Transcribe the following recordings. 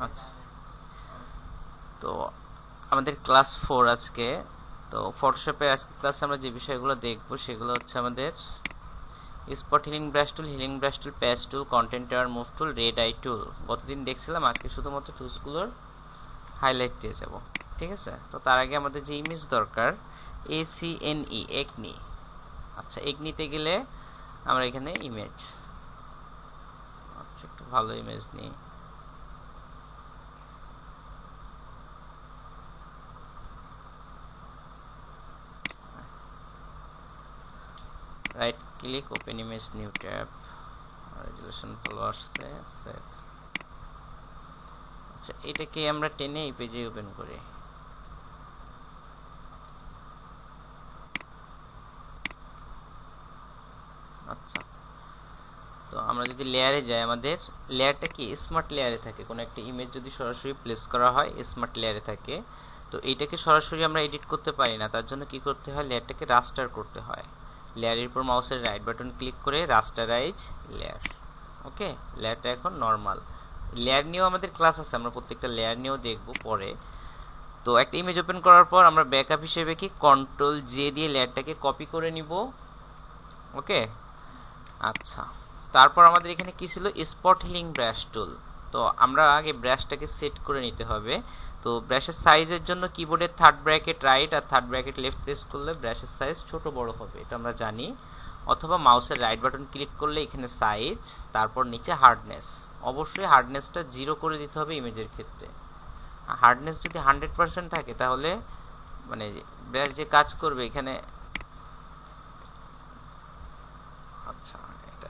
আচ্ছা, তো আমাদের ক্লাস 4 আজকে। তো ফটোশপের আজকে ক্লাসে আমরা যে বিষয়গুলো দেখব সেগুলো হচ্ছে আমাদের spot healing brush tool, patch tool, content aware move tool, red eye tool. গতদিন দেখছিলাম, আজকে শুধুমাত্র টুলসগুলোর হাইলাইট দিয়ে যাব। ঠিক আছে, তো তার আগে আমাদের যে ইমেজ দরকার, ACNE, একনি। আচ্ছা, একনিতে গেলে আমরা এখানে ইমেজ, আচ্ছা একটু ভালো ইমেজ নিই। Right click, open image, new tab, resolution ভালো আসছে, সেভ। আচ্ছা, এটাকে আমরা টেনে এই পেজে ওপেন করি। আচ্ছা, তো আমরা যদি লেয়ারে যাই, আমাদের লেয়ারটা কি স্মার্ট লেয়ারে থাকে। কোনো একটা ইমেজ যদি সরাসরি প্লেস করা হয় স্মার্ট লেয়ারে থাকে। তো এইটাকে সরাসরি আমরা এডিট করতে পারি না, তার জন্য কি করতে হয়, লেয়ারটাকে রাস্টার করতে হয়। লেয়ারের উপর মাউসের রাইট বাটন ক্লিক করে রাস্টারাইজ লেয়ার। ওকে, লেয়ারটা এখন নর্মাল। লেয়ার নিয়েও আমাদের ক্লাস আছে, আমরা প্রত্যেকটা লেয়ার নিয়েও দেখবো পরে। তো একটা ইমেজ ওপেন করার পর আমরা ব্যাকআপ হিসেবে কি কন্ট্রোল জে দিয়ে লেয়ারটাকে কপি করে নিব। ওকে, আচ্ছা, তারপর আমাদের এখানে কি ছিল, স্পট হিলিং ব্রাশ টুল। তো আমরা আগে ব্রাশটাকে সেট করে নিতে হবে। তো ব্রাশের সাইজের জন্য কিবোর্ডের থার্ড ব্র্যাকেট রাইট আর থার্ড ব্র্যাকেট লেফট প্রেস করলে ব্রাশের সাইজ ছোট বড় হবে, এটা আমরা জানি। অথবা মাউসের রাইট বাটন ক্লিক করলে এখানে সাইজ, তারপর নিচে হার্ডনেস। অবশ্যই হার্ডনেসটা 0 করে দিতে হবে ইমেজের ক্ষেত্রে। হার্ডনেস যদি 100% থাকে তাহলে মানে ব্রাশ যে কাজ করবে এখানে। আচ্ছা, এটা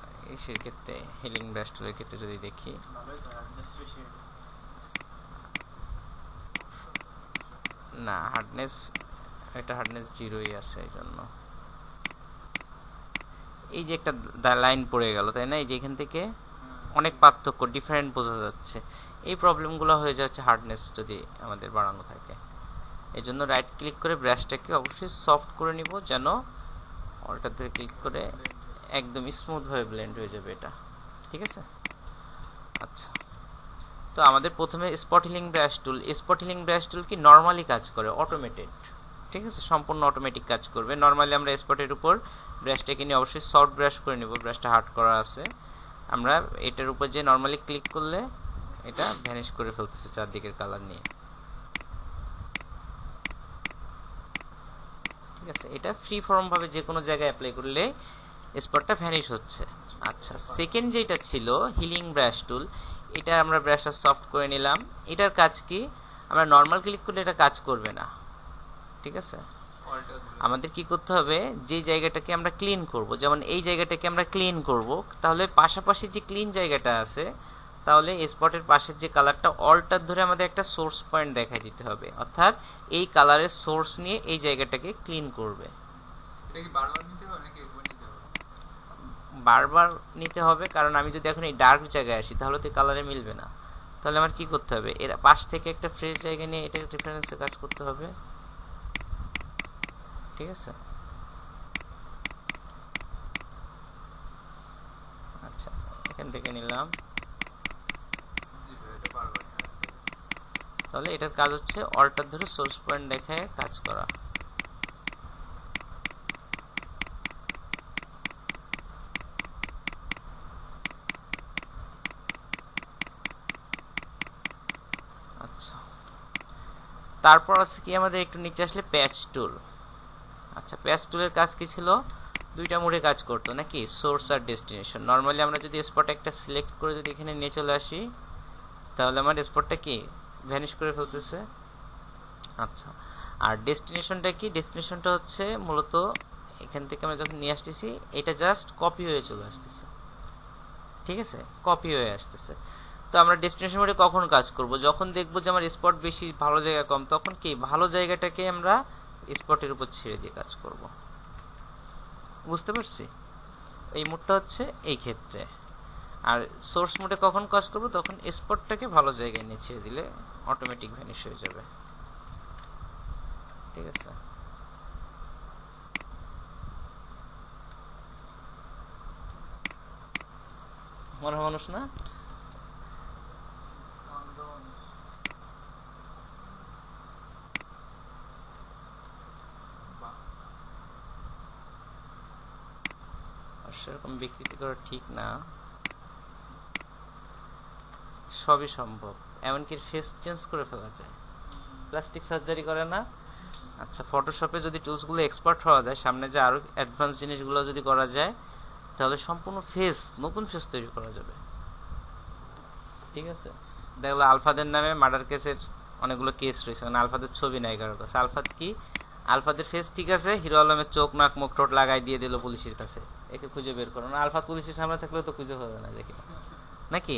এর ক্ষেত্রে হিলিং ব্রাশ টুলের ক্ষেত্রে যদি দেখি, না হার্ডনেস, এটা হার্ডনেস 0ই আছে। এই জন্য এই যে একটা লাইন পড়ে গেল, তাই না, এই যে এখান থেকে অনেক পার্থক্য, ডিফারেন্ট বোঝা যাচ্ছে। এই প্রবলেমগুলো হয়ে যাচ্ছে হার্ডনেস যদি আমাদের বাড়ানো থাকে। এই জন্য রাইট ক্লিক করে ব্রাশটাকে অবশ্যই সফট করে নিব, যেন অল্টার ধরে ক্লিক করে একদম স্মুথভাবে ব্লেন্ড হয়ে যাবে এটা। ঠিক আছে, আচ্ছা, তো আমাদের প্রথমে স্পট হিলিং ব্রাশ টুল। স্পট হিলিং ব্রাশ টুল কি নর্মালি কাজ করে, অটোমেটেড। ঠিক আছে, সম্পূর্ণ অটোমেটিক কাজ করবে। নর্মালি আমরা স্পটের উপর ব্রাশটাকে নিয়ে অবশ্যই সফট ব্রাশ করে নিব, ব্রাশটা হার্ড করা আছে। আমরা এটার উপর যে নর্মালি ক্লিক করলে এটা ভ্যানিশ করে ফেলতেছে চারদিকের কালার নিয়ে। ঠিক আছে, এটা ফ্রি ফর্ম ভাবে যে কোনো জায়গায় অ্যাপ্লাই করলে স্পটটা ভ্যানিশ হচ্ছে। আচ্ছা, সেকেন্ড যেটা ছিল হিলিং ব্রাশ টুল, এটা আমরা ব্রাশটা সফট করে নিলাম। এটার কাজ কি, আমরা নর্মাল ক্লিক করলে এটা কাজ করবে না। ঠিক আছে, আমাদের কি করতে হবে, যে জায়গাটাকে আমরা ক্লিন করব, যেমন এই জায়গাটাকে আমরা ক্লিন করব, তাহলে পাশাপাশি যে ক্লিন জায়গাটা আছে, তাহলে স্পটের পাশের যে কালারটা অল্টার ধরে আমাদের একটা সোর্স পয়েন্ট দেখাই দিতে হবে, অর্থাৎ এই কালারের সোর্স নিয়ে এই জায়গাটাকে ক্লিন করবে। এটা কি বারবার নিতে হবে নাকি একবার নিতে হবে? বারবার নিতে হবে, কারণ আমি যদি এখন এই ডার্ক জায়গায় আসি তাহলে তো কালারে মিলবে না। তাহলে আমার কি করতে হবে, এর পাশ থেকে একটা ফ্রেশ জায়গা নিয়ে এটা রেফারেন্সে কাজ করতে হবে। ঠিক আছে, আচ্ছা, এখান থেকে নিলাম। জি ভাই, এটা বারবার নিতে হবে। তাহলে এটার কাজ হচ্ছে অল্টার ধরে সোর্স পয়েন্ট দেখায় কাজ করা। আচ্ছা, তারপর আছে কি, আমাদের একটু নিচে আসলে প্যাচ টুল। আচ্ছা, প্যাচ টুলের কাজ কি ছিল, দুইটা মোডে কাজ করতো নাকি, সোর্স আর ডেস্টিনেশন। নর্মালি আমরা যদি স্পট একটা সিলেক্ট করে যদি এখানে নিয়ে চলে আসি, তাহলে আমার স্পটটা কি ভ্যানিশ করে ফেলতেছে। আচ্ছা, আর ডেস্টিনেশনটা কি, ডেস্টিনেশনটা হচ্ছে মূলত এখান থেকে আমরা যখন নিয়ে আসতেছি এটা জাস্ট কপি হয়ে চলে আসতেছে। ঠিক আছে, কপি হয়ে আসতেছে। তো আমরা ডেস্টিনেশন মোডে কখন কাজ করব, যখন দেখবো যে আমার স্পট বেশি, ভালো জায়গা কম, তখন কি ভালো জায়গাটাকে আমরা স্পটের উপর ছেড়ে দিয়ে কাজ করব। বুঝতে পারছি, এই মোডটা হচ্ছে এই ক্ষেত্রে। আর সোর্স মোডে কখন কাজ করব, তখন স্পটটাকে ভালো জায়গায় নিয়ে ছেড়ে দিলে অটোমেটিক ভ্যানিশ হয়ে যাবে। ঠিক আছে, মনে মানুষ না, কাউন্টডাউন সেরকম বিকৃতি করা ঠিক না, সবই সম্ভব, এমনকি ফেস চেঞ্জ করে ফেলা যায়, প্লাস্টিক সার্জারি করে না। আচ্ছা, ফটোশপে যদি টুলসগুলো এক্সপার্ট হওয়া যায়, সামনে যে আরো অ্যাডভান্স জিনিসগুলো যদি করা যায়, তাহলে সম্পূর্ণ ফেস, নতুন ফেস তৈরি করা যাবে। ঠিক আছে, দেখলো আলফাদের নামে মার্ডার কেসের অনেকগুলো কেস রয়েছে, মানে আলফাদের ছবি নাই কারোর কাছে। আলফাদ কি, আলফাদের ফেস ঠিক আছে, হিরো আলমের চোখ নাক মুখ ঠোঁট লাগাই দিয়ে দিল পুলিশের কাছে, একে খুঁজে বের করো না। আলফাদ পুলিশের সামনে থাকলেও তো খুঁজে হবে না, দেখি নাকি।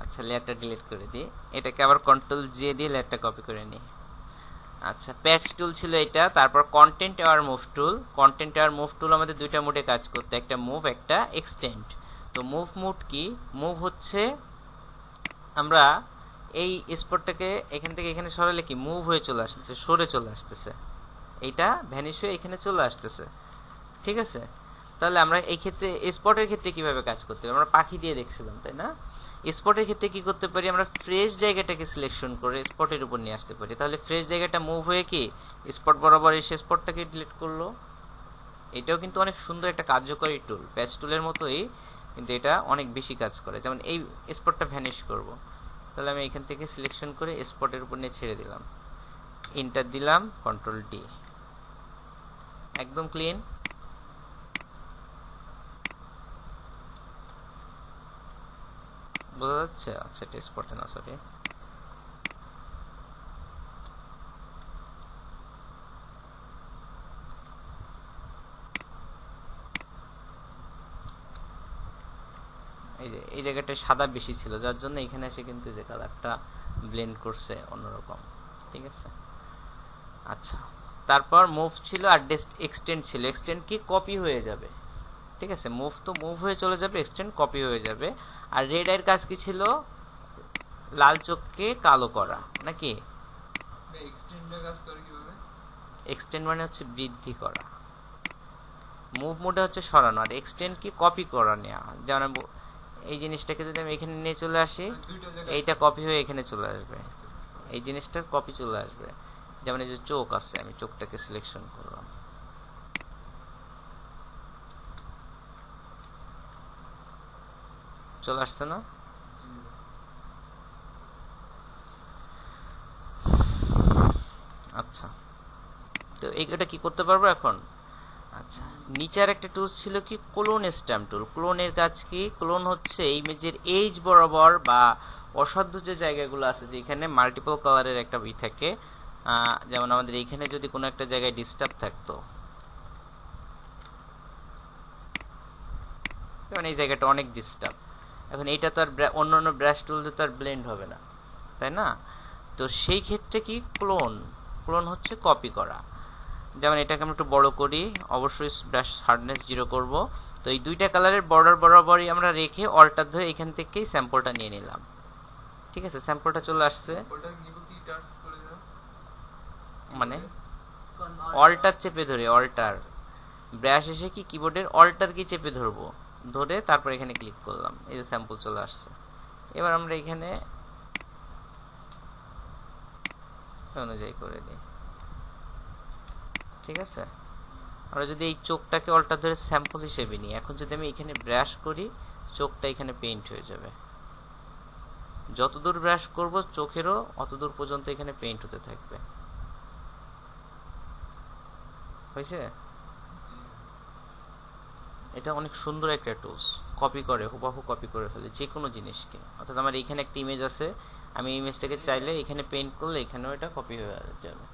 আচ্ছা, লেয়ারটা ডিলিট করে দিই, এটাকে আবার কন্ট্রোল জি দিয়ে লেয়ারটা কপি করে নিই। আচ্ছা, প্যাচ টুল ছিল এটা, তারপর content aware move tool. Content aware move tool আমাদের দুইটা মোডে কাজ করতে, একটা মুভ একটা এক্সটেন্ড। তো মুভ মোড কি, মুভ হচ্ছে আমরা এই স্পটটাকে এখান থেকে এখানে সরালে কি মুভ হয়ে চলে আসতেছে, সরে চলে আসতেছে, এইটা ভ্যানিশ হয়ে এখানে চলে আসতেছে। ঠিক আছে, তাহলে আমরা এই ক্ষেত্রে স্পটের ক্ষেত্রে কিভাবে কাজ করতে পারি, আমরা পাখি দিয়ে দেখছিলাম তাই না। স্পটের ক্ষেত্রে কি করতে পারি, আমরা ফ্রেশ জায়গাটাকে সিলেকশন করে স্পটের উপর নিয়ে আসতে পারি। তাহলে ফ্রেশ জায়গাটা মুভ হয়ে কি স্পট বরাবর এসে স্পটটাকে ডিলিট করলো। এটাও কিন্তু অনেক সুন্দর একটা কার্যকরী টুল, প্যাচ টুলের মতোই, কিন্তু এটা অনেক বেশি কাজ করে। যেমন এই স্পটটা ভ্যানিশ করব, তাহলে আমি এখান থেকে সিলেকশন করে স্পটের উপর নিয়ে ছেড়ে দিলাম, এন্টার দিলাম, কন্ট্রোল ডি, একদম ক্লিন। বোঝা যাচ্ছে? আচ্ছা, এটা স্পটে না, সরি। এই যে এই জায়গাটা সাদা বেশি ছিল, যার জন্য এখানে এসে কিন্তু যে কালারটা ব্লেন্ড করছে অন্যরকম। ঠিক আছে, আচ্ছা, তারপর মুভ ছিল আর এক্সটেন্ড ছিল। এক্সটেন্ড কি কপি হয়ে যাবে, ঠিক আছে, মুভ তো মুভ হয়ে চলে যাবে, এক্সটেন্ড কপি হয়ে যাবে। আর রেড আইয়ের কাজ কি ছিল, লাল চোখকে কালো করা নাকি। এক্সটেন্ড মানে হচ্ছে বৃদ্ধি করা, মুভ মোডে হচ্ছে সরানো, আর এক্সটেন্ড কি কপি করা নেওয়া। যেমন এই জিনিসটাকে যদি আমি এখানে নিয়ে চলে আসি, এইটা কপি হয়ে এখানে চলে আসবে, এই জিনিসটার কপি চলে আসবে। যেমন এই যে চোখ আছে, আমি চোখটাকে সিলেকশন করলাম, চলে আসছে না। আচ্ছা, তো এটা কি করতে পারবো এখন। আচ্ছা, নিচের একটা টুলস ছিল কি ক্লোন স্ট্যাম্প টুল। ক্লোনের কাজ কি, ক্লোন হচ্ছে ইমেজের এজ বরাবর বা অসাধ্য যে জায়গাগুলো আছে, যেখানে মাল্টিপল কালারের একটা বই থাকে, যেমন আমাদের এইখানে যদি কোনো একটা জায়গায় ডিস্টার্ব থাকতো, যেমন এই জায়গাটা অনেক ডিস্টার্ব, এখন এইটা তো আর অন্যান্য ব্রাশ টুল দিয়ে তো আর ব্লেন্ড হবে না, তাই না। তো সেই ক্ষেত্রে কি ক্লোন, ক্লোন হচ্ছে কপি করা। যেমন এটাকে আমরা একটু বড় করি, অবশ্যই ব্রাশ হার্ডনেস 0 করব। তো এই দুইটা কালারের বর্ডার বরাবরই আমরা রেখে অল্টার ধরে এখান থেকেই স্যাম্পলটা নিয়ে নিলাম। ঠিক আছে, স্যাম্পলটা চলে আসছে, মানে অল্টার চেপে ধরে, অল্টার ব্রাশ এসে কি কিবোর্ডের অল্টার কি চেপে ধরবো, ধরে তারপর এখানে ক্লিক করলাম, এই যে স্যাম্পল চলে আসছে। এবার আমরা এখানে অনুযায়ী করে দিই। ঠিক আছে, আমরা যদি এই চোখটাকে অল্টার ধরে স্যাম্পল হিসেবে নিই, এখন যদি আমি এখানে ব্রাশ করি, চোখটা এখানে পেইন্ট হয়ে যাবে। যতদূর ব্রাশ করব চোখেরও অতদূর পর্যন্ত এখানে পেইন্ট হতে থাকবে। হয়েছে? এটা অনেক সুন্দর একটা টুলস, কপি করে হুবহু কপি করে ফেলে যে কোনো জিনিসকে। অর্থাৎ আমার এখানে একটা ইমেজ আছে, আমি ইমেজটাকে চাইলে এখানে পেইন্ট করলে এখানেও এটা কপি হয়ে যাবে।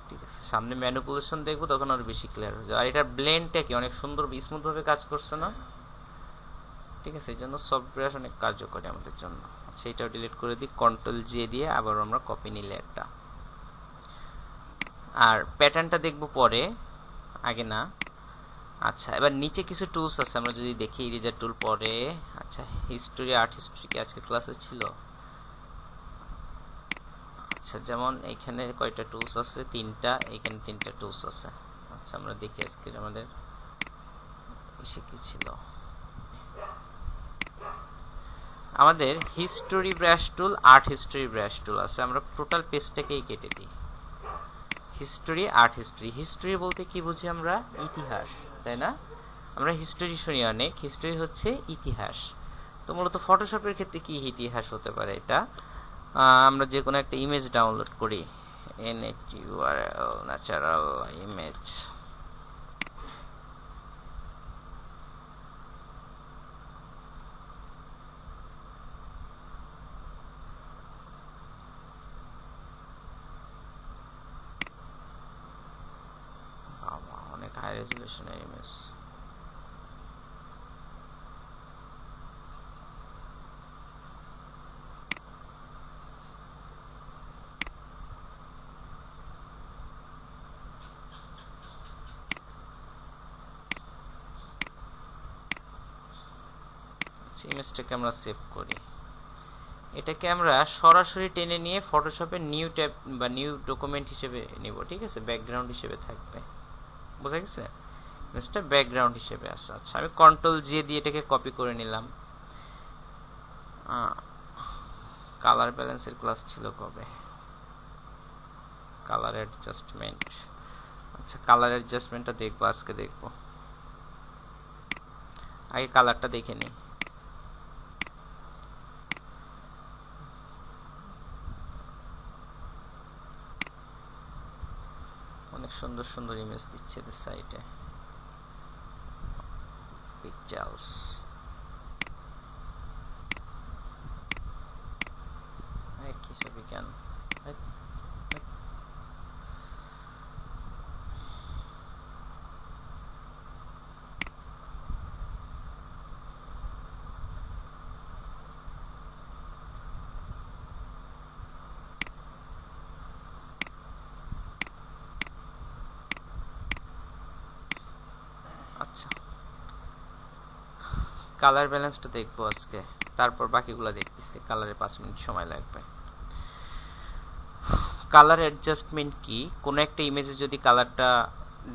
ঠিক আছে, সামনে ম্যানিপুলেশন দেখবো, তখন আরো বেশি ক্লিয়ার হয়ে যাবে। আর এটা ব্লেন্ডটা কি অনেক সুন্দর স্মুথ ভাবে কাজ করছে না। ঠিক আছে, এই জন্য সফটওয়্যার অনেক কার্যকরী আমাদের জন্য। আচ্ছা, এটাও ডিলিট করে দিই, কন্ট্রোল জে দিয়ে আবার আমরা কপি নিলে একটা। আর প্যাটার্নটা দেখবো পরে, আগে না। আচ্ছা, এবার নিচে কিছু টুলস আছে, আমরা যদি দেখি ইরেজার টুল পরে। আচ্ছা, হিস্টোরি, আর্ট হিস্টোরি কি আজকের ক্লাসে ছিল। আচ্ছা, যেমন এখানে কয়টা টুলস আছে, 3টা, এখানে 3টা টুলস আছে। আচ্ছা, আমরা দেখি আজকে আমাদের এসে কি ছিল। আমাদের হিস্টোরি ব্রাশ টুল, আর্ট হিস্টোরি ব্রাশ টুল আছে। আমরা টোটাল পেজটাকেই কেটে দিই। History, art history. হিস্টোরি বলতে কি বুঝি আমরা, ইতিহাস, তাই না। আমরা হিস্টোরি শুনি অনেক, হিস্টোরি হচ্ছে ইতিহাস। তো মূলত ফটোশপের ক্ষেত্রে কি ইতিহাস হতে পারে, এটা আমরা যে কোনো একটা ইমেজ ডাউনলোড করি, NATURL ন্যাচারাল ইমেজ, অনেক হাই রেজলিউশনের ইমেজ। ইমেজটাকে আমরা সেভ করি, এটাকে আমরা সরাসরি টেনে নিয়ে ফটোশপে নিউ ট্যাব বা নিউ ডকুমেন্ট হিসেবে নিব, ঠিক আছে, ব্যাকগ্রাউন্ড হিসেবে থাকবে, বোঝা গেছে? ইমেজটা ব্যাকগ্রাউন্ড হিসেবে আছে। আচ্ছা, আমি Ctrl+J দিয়ে এটাকে কপি করে নিলাম। কালার ব্যালেন্সের ক্লাস ছিল কবে? Colour adjustment. আচ্ছা, কালার অ্যাডজাস্টমেন্টটা দেখবো, আজকে দেখবো। আগে কালারটা দেখে নিই। অনেক সুন্দর সুন্দর ইমেজ দিচ্ছে এদের সাইটে, পিকচার্স। কি ছবি কেন? আচ্ছা, কালার ব্যালেন্সটা দেখবো আজকে, তারপর বাকিগুলো দেখতেছি। কালারে 5 মিনিট সময় লাগবে। কালার অ্যাডজাস্টমেন্ট কি? কোনো একটা ইমেজে যদি কালারটা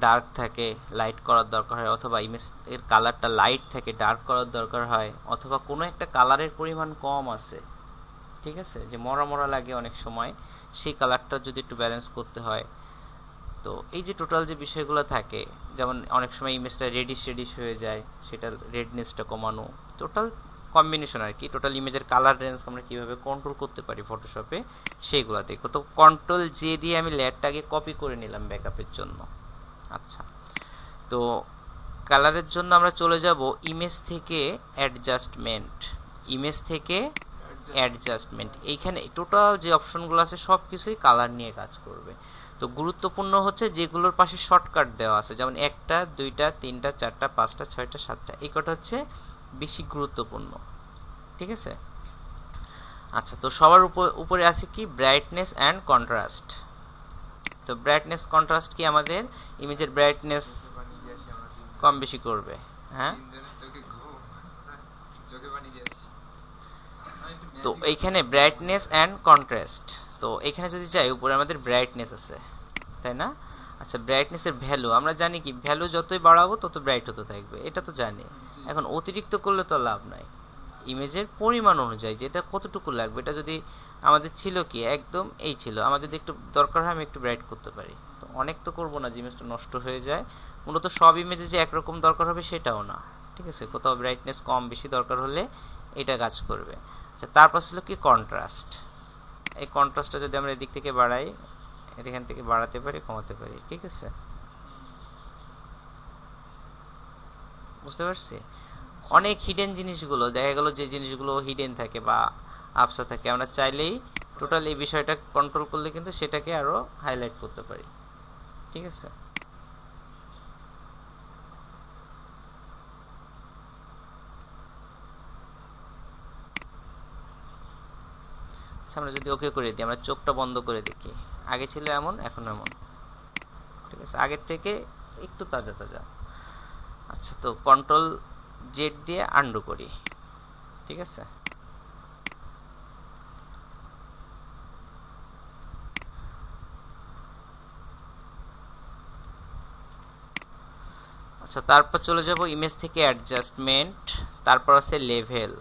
ডার্ক থাকে, লাইট করার দরকার হয়, অথবা ইমেজ এর কালারটা লাইট থাকে, ডার্ক করার দরকার হয়, অথবা কোনো একটা কালারের পরিমাণ কম আছে, ঠিক আছে, যে মরা মরা লাগে অনেক সময়, সেই কালারটা যদি একটু ব্যালেন্স করতে হয়, তো এই যে টোটাল যে বিষয়গুলো থাকে, যেমন অনেক সময় ইমেজটা রেডিশ হয়ে যায়, সেটা রেডনেসটা কমানো, টোটাল কম্বিনেশন আর কি, টোটাল ইমেজের কালার রেঞ্জ আমরা কিভাবে কন্ট্রোল করতে পারি ফটোশপে, সেইগুলো দেখবো। তো Ctrl+J দিয়ে আমি লেয়ারটা আগে কপি করে নিলাম ব্যাকআপের জন্য। আচ্ছা, তো কালারের জন্য আমরা চলে যাব ইমেজ থেকে অ্যাডজাস্টমেন্ট, ইমেজ থেকে অ্যাডজাস্টমেন্ট। এইখানে টোটাল যে অপশনগুলো আছে সব কিছুই কালার নিয়ে কাজ করবে। তো গুরুত্বপূর্ণ হচ্ছে যেগুলোর পাশে শর্টকাট দেওয়া আছে, যেমন 1টা 2টা 3টা 4টা 5টা 6টা 7টা, এই কটা হচ্ছে বেশি গুরুত্বপূর্ণ, ঠিক আছে। আচ্ছা, তো সবার উপরে আছে কি? Brightness and contrast. তো ব্রাইটনেস কন্ট্রাস্ট কি? আমাদের ইমেজের ব্রাইটনেস কম বেশি করবে। হ্যাঁ, তো এইখানে ব্রাইটনেস অ্যান্ড কন্ট্রাস্ট, তো এখানে যদি যাই, উপরে আমাদের ব্রাইটনেস আছে, তাই না? আচ্ছা, ব্রাইটনেসের ভ্যালু আমরা জানি কি, ভ্যালু যতই বাড়াবো তত ব্রাইট হতে থাকবে, এটা তো জানি। এখন অতিরিক্ত করলে তো লাভ নাই, ইমেজের পরিমাণ অনুযায়ী যেটা কতটুকু লাগবে, এটা যদি আমাদের ছিল কি একদম এই ছিল, আমার যদি একটু দরকার হয় আমি একটু ব্রাইট করতে পারি, তো অনেক তো করবো না যে ইমেজটা নষ্ট হয়ে যায়। মূলত সব ইমেজে যে একরকম দরকার হবে সেটাও না, ঠিক আছে, কোথাও ব্রাইটনেস কম বেশি দরকার হলে এটা কাজ করবে। আচ্ছা, তারপর ছিল কি কন্ট্রাস্ট। এই কন্ট্রাস্টটা যদি আমরা এদিক থেকে বাড়াই, এখান থেকে বাড়াতে পারি কমাতে পারি, ঠিক আছে, বুঝতে পারছি। অনেক হিডেন জিনিসগুলো দেখা গেল, যে জিনিসগুলো হিডেন থাকে বা আবসা থাকে, আমরা চাইলেই টোটাল এই বিষয়টা কন্ট্রোল করলে কিন্তু সেটাকে আরো হাইলাইট করতে পারি, ঠিক আছে। আমরা যদি ওকে করে দিই, আমরা চোখটা বন্ধ করে দেখি, আগে ছিল এমন এখন এমন, ঠিক আছে, আগের থেকে একটু তাজা তাজা। আচ্ছা, তো Ctrl+Z দিয়ে আন্ডু করি, ঠিক আছে। আচ্ছা, তারপর চলে যাব ইমেজ থেকে অ্যাডজাস্টমেন্ট, তারপর আছে লেভেল,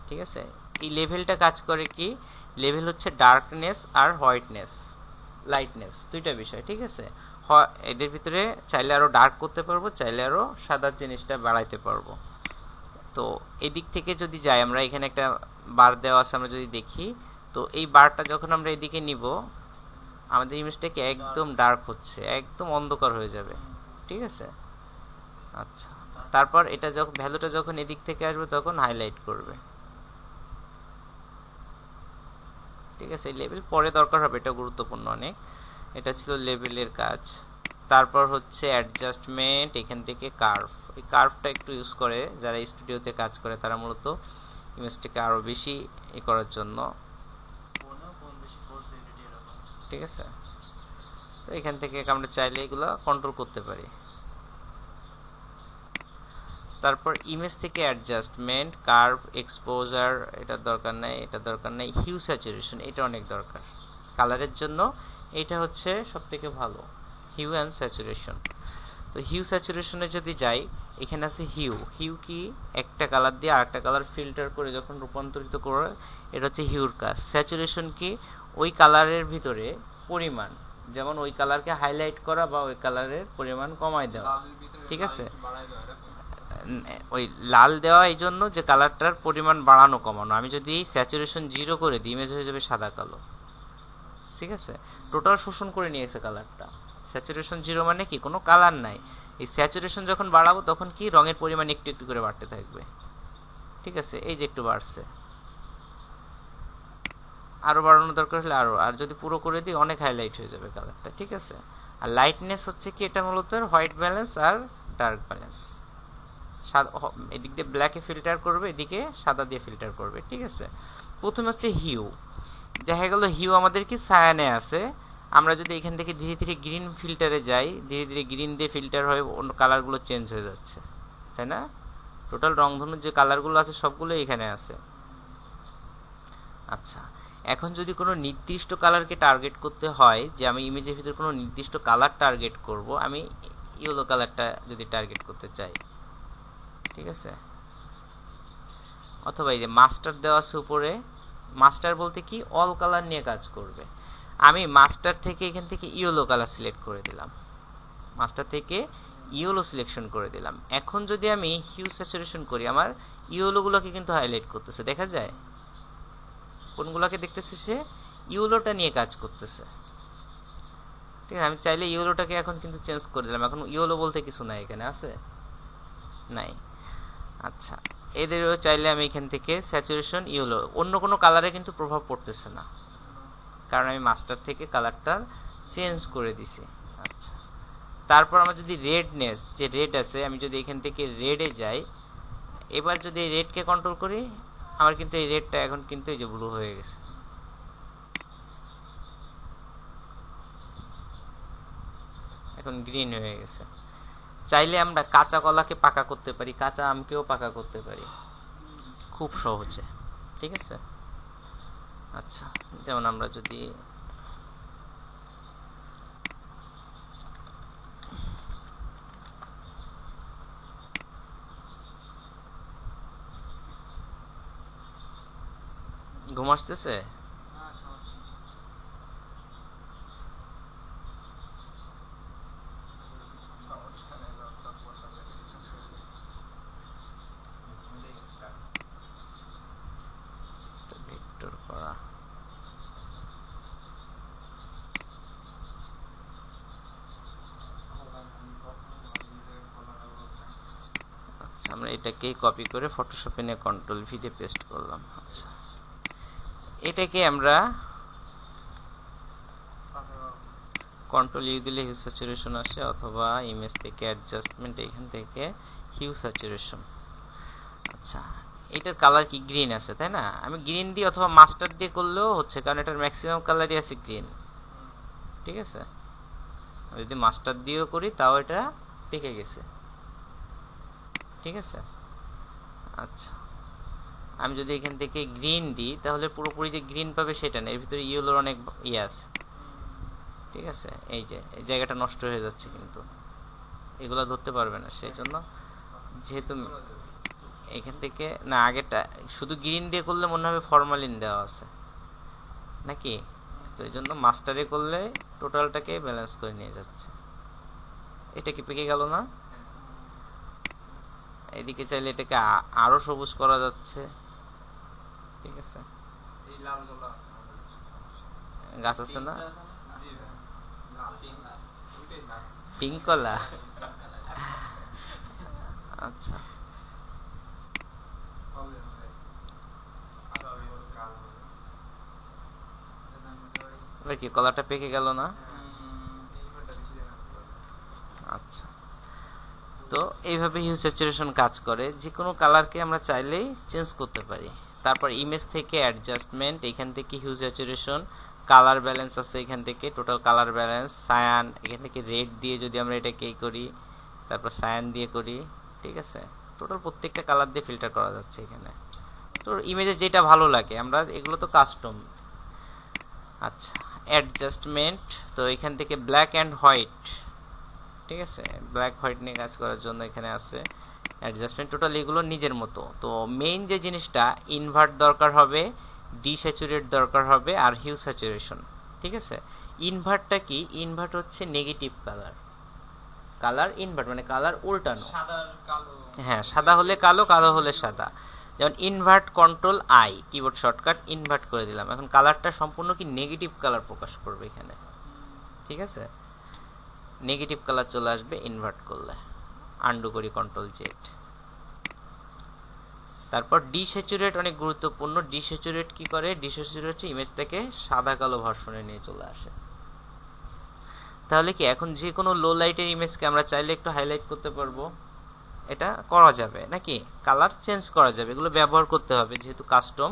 ঠিক আছে। এই লেভেলটা কাজ করে কি? লেভেল হচ্ছে ডার্কনেস আর হোয়াইটনেস, লাইটনেস, দুইটা বিষয়, ঠিক আছে। এদের ভিতরে চাইলে আরও ডার্ক করতে পারবো, চাইলে আরও সাদা জিনিসটা বাড়াইতে পারবো। তো এদিক থেকে যদি যাই, আমরা এখানে একটা বার দেওয়া আছে, আমরা যদি দেখি, তো এই বারটা যখন আমরা এদিকে নিব, আমাদের ইমেজটাকে একদম ডার্ক হচ্ছে, একদম অন্ধকার হয়ে যাবে। ঠিক আছে, আচ্ছা। তারপর এটা যখন ভ্যালুটা যখন এদিক থেকে আসবে তখন হাইলাইট করবে। ঠিক আছে, এই লেভেল পরে দরকার হবে, এটা গুরুত্বপূর্ণ অনেক। এটা ছিল লেভেলের কাজ। তারপর হচ্ছে অ্যাডজাস্টমেন্ট, এখান থেকে কার্ভ। এই কার্ভটা একটু ইউজ করে যারা স্টুডিওতে কাজ করে, তারা মূলত ইমেজটাকে আরও বেশি করার জন্য। ঠিক আছে, তো এখান থেকে আমরা চাইলে এগুলো কন্ট্রোল করতে পারি। তারপর ইমেজ থেকে অ্যাডজাস্টমেন্ট, কার্ভ, এক্সপোজার, এটার দরকার নাই, এটা দরকার নাই। হিউ স্যাচুরেশন, এটা অনেক দরকার কালারের জন্য, এটা হচ্ছে সবথেকে ভালো, হিউ অ্যান্ড স্যাচুরেশন। তো হিউ স্যাচুরেশনে যদি যাই, এখানে আছে হিউ। হিউ কি? একটা কালার দিয়ে আরেকটা কালার ফিল্টার করে যখন রূপান্তরিত করে, এটা হচ্ছে হিউর কাজ। স্যাচুরেশন কি? ওই কালারের ভিতরে পরিমাণ, যেমন ওই কালারকে হাইলাইট করা বা ওই কালারের পরিমাণ কমাই দেওয়া। ঠিক আছে, ওই লাল দেওয়া এই জন্য যে কালারটার পরিমাণ বাড়ানো কমানো। আমি যদি স্যাচুরেশন 0 করে দিই, ইমেজ হয়ে যাবে সাদা কালো। ঠিক আছে, টোটাল শোষণ করে নিয়েছে কালারটা। স্যাচুরেশন 0 মানে কি? কোনো কালার নাই। এই স্যাচুরেশন যখন বাড়াবো তখন কি রঙের পরিমাণ একটু একটু করে বাড়তে থাকবে। ঠিক আছে, এই যে একটু বাড়ছে, আরও বাড়ানো দরকার হলে আরও, আর যদি পুরো করে দিই অনেক হাইলাইট হয়ে যাবে কালারটা। ঠিক আছে, আর লাইটনেস হচ্ছে কি? এটা মূলত হোয়াইট ব্যালেন্স আর ডার্ক ব্যালেন্স। এদিক দিয়ে ব্ল্যাকে ফিল্টার করবে, এদিকে সাদা দিয়ে ফিল্টার করবে। ঠিক আছে, প্রথমে হচ্ছে হিউ। দেখা গেল হিউ আমাদের কি সায়ানে আছে, আমরা যদি এখান থেকে ধীরে ধীরে গ্রিন ফিল্টারে যাই, ধীরে ধীরে গ্রিন দিয়ে ফিল্টার হয়ে অন্য কালারগুলো চেঞ্জ হয়ে যাচ্ছে, তাই না? টোটাল রংধনুর যে কালারগুলো আছে সবগুলো এখানে আছে। আচ্ছা, এখন যদি কোনো নির্দিষ্ট কালারকে টার্গেট করতে হয়, যে আমি ইমেজের ভিতরে কোনো নির্দিষ্ট কালার টার্গেট করব, আমি ইয়েলো কালারটা যদি টার্গেট করতে চাই, ঠিক আছে, অথবা এই যে মাস্টার দেওয়া আছে উপরে, মাস্টার বলতে কি? অল কালার নিয়ে কাজ করবে। আমি মাস্টার থেকে এখান থেকে ইয়েলো কালার সিলেক্ট করে দিলাম, মাস্টার থেকে ইয়েলো সিলেকশন করে দিলাম। এখন যদি আমি হিউ স্যাচুরেশন করি, আমার ইয়েলোগুলোকে কিন্তু হাইলাইট করতেছে, দেখা যায় কোনগুলোকে দেখতেছে? সে ইয়েলোটা নিয়ে কাজ করতেছে। ঠিক আছে, আমি চাইলে ইয়েলোটাকে এখন কিন্তু চেঞ্জ করে দিলাম, এখন ইয়েলো বলতে কিছু নাই, এখানে আছে নাই। আচ্ছা, এদেরও চাইলে আমি এখান থেকে স্যাচুরেশন ইয়েলো, অন্য কোনো কালারে কিন্তু প্রভাব পড়তেছে না, কারণ আমি মাস্টার থেকে কালারটা চেঞ্জ করে দিছি। আচ্ছা, তারপর আমার যদি রেডনেস, যে রেড আছে, আমি যদি এখান থেকে রেডে যাই, এবার যদি এই রেডকে কন্ট্রোল করি, আমার কিন্তু এই রেডটা এখন কিন্তু এই যে ব্লু হয়ে গেছে। এখন গ্রিন হয়ে গেছে। চাইলে আমরা কাঁচা কলাকে পাকা করতে পারি, কাঁচা আমকেও পাকা করতে পারি খুব সহজে। ঠিক আছে, আচ্ছা, যেমন আমরা যদি ঘুম আসতেছে, ভেক্টর করা। আচ্ছা, আমরা এটাকে কপি করে ফটোশপে নিয়ে কন্ট্রোল ভি দিয়ে পেস্ট করলাম। আচ্ছা, এটাকে আমরা কন্ট্রোল ইউ দিলে হিউ স্যাচুরেশন আসে, অথবা ইমেজ থেকে অ্যাডজাস্টমেন্ট, এখান থেকে হিউ স্যাচুরেশন। আচ্ছা, এটার কালার কি? গ্রিন আছে, তাই না? আমি গ্রিন দিয়ে অথবা মাস্টার দিয়ে করলেও হচ্ছে, কারণ এটার ম্যাক্সিমাম কালারই আছে গ্রিন। ঠিক আছে, যদি মাস্টার দিয়েও করি তাও এটা টিকে গেছে। ঠিক আছে, আচ্ছা, আমি যদি এখান থেকে গ্রিন দিই, তাহলে পুরোপুরি যে গ্রিন পাবে সেটা না, এর ভিতরে ইয়েলোর অনেক ইয়ে আছে। ঠিক আছে, এই যে এই জায়গাটা নষ্ট হয়ে যাচ্ছে, কিন্তু এগুলো ধরতে পারবে না, সেই জন্য যেহেতু এখান থেকে না, আগেটা শুধু গ্রিন দিয়ে করলে মনে হবে ফরমালিন দেওয়া আছে নাকি, তো এই জন্য মাস্টারে করলে টোটালটাকে ব্যালেন্স করে নিয়ে যাচ্ছে। এটা কি পেকে গেল না? এদিকে চাইলে এটাকে আরো সবুজ করা যাচ্ছে। ঠিক আছে, এই লাল গুলো আছে আমাদের গাছ আছে না? জি ভাই লাল পিঙ্ক ওইটাই না পিঙ্ক কলা। আচ্ছা, হবে ভাই আচ্ছা আমি ওর কাল হবে এটা আমি এবার কি কলাটা পেকে গেল না? এই ফটোটা বেশি দিন আছে আচ্ছা, তো এইভাবে হিউ স্যাচুরেশন কাজ করে। যে কোনো কালারকে আমরা চাইলেই চেঞ্জ করতে পারি। তারপর ইমেজ থেকে অ্যাডজাস্টমেন্ট, এখান থেকে হিউ স্যাচুরেশন, কালার ব্যালেন্স আছে এখান থেকে, টোটাল কালার ব্যালেন্স, সায়ান, এখান থেকে রেড দিয়ে যদি আমরা এটাকে করি, তারপর সায়ান দিয়ে করি। ঠিক আছে, টোটাল প্রত্যেকটা কালার দিয়ে ফিল্টার করা যাচ্ছে এখানে। তো ইমেজে যেটা ভালো লাগে, আমরা এগুলো তো কাস্টম। আচ্ছা, অ্যাডজাস্টমেন্ট, তো এখান থেকে ব্ল্যাক অ্যান্ড হোয়াইট, ঠিক আছে, ব্ল্যাক হোয়াইট নিয়ে কাজ করার জন্য এখানে আছে অ্যাডজাস্টমেন্ট। টোটাল এগুলো নিজের মতো। তো মেইন যে জিনিসটা, ইনভার্ট দরকার হবে, ডিস্যাচুরেট দরকার হবে, আর হিউ স্যাচুরেশন। ঠিক আছে, ইনভার্টটা কি? ইনভার্ট হচ্ছে নেগেটিভ কালার। কালার ইনভার্ট মানে কালার উল্টানো। সাদা কালো হ্যাঁ, সাদা হলে কালো, কালো হলে সাদা। যেমন invert control I, keyboard shortcut invert করে দিলাম। এখন কালারটা সম্পূর্ণ কি নেগেটিভ কালার প্রকাশ করবে এখানে। ঠিক আছে, নেগেটিভ কালার চলে আসবে ইনভার্ট করলে। আন্ডু করি কন্ট্রোল জেড। তারপর ডিস্যাচুরেট অনেক গুরুত্বপূর্ণ। ডিস্যাচুরেট কি করে? ডিস্যাচুরেট হচ্ছে ইমেজটাকে সাদা কালো ভার্সনে নিয়ে চলে আসে। তাহলে কি এখন যে কোনো লো লাইটের ইমেজকে আমরা চাইলে একটু হাইলাইট করতে পারবো, এটা করা যাবে নাকি? কালার চেঞ্জ করা যাবে, এগুলো ব্যবহার করতে হবে যেহেতু কাস্টম।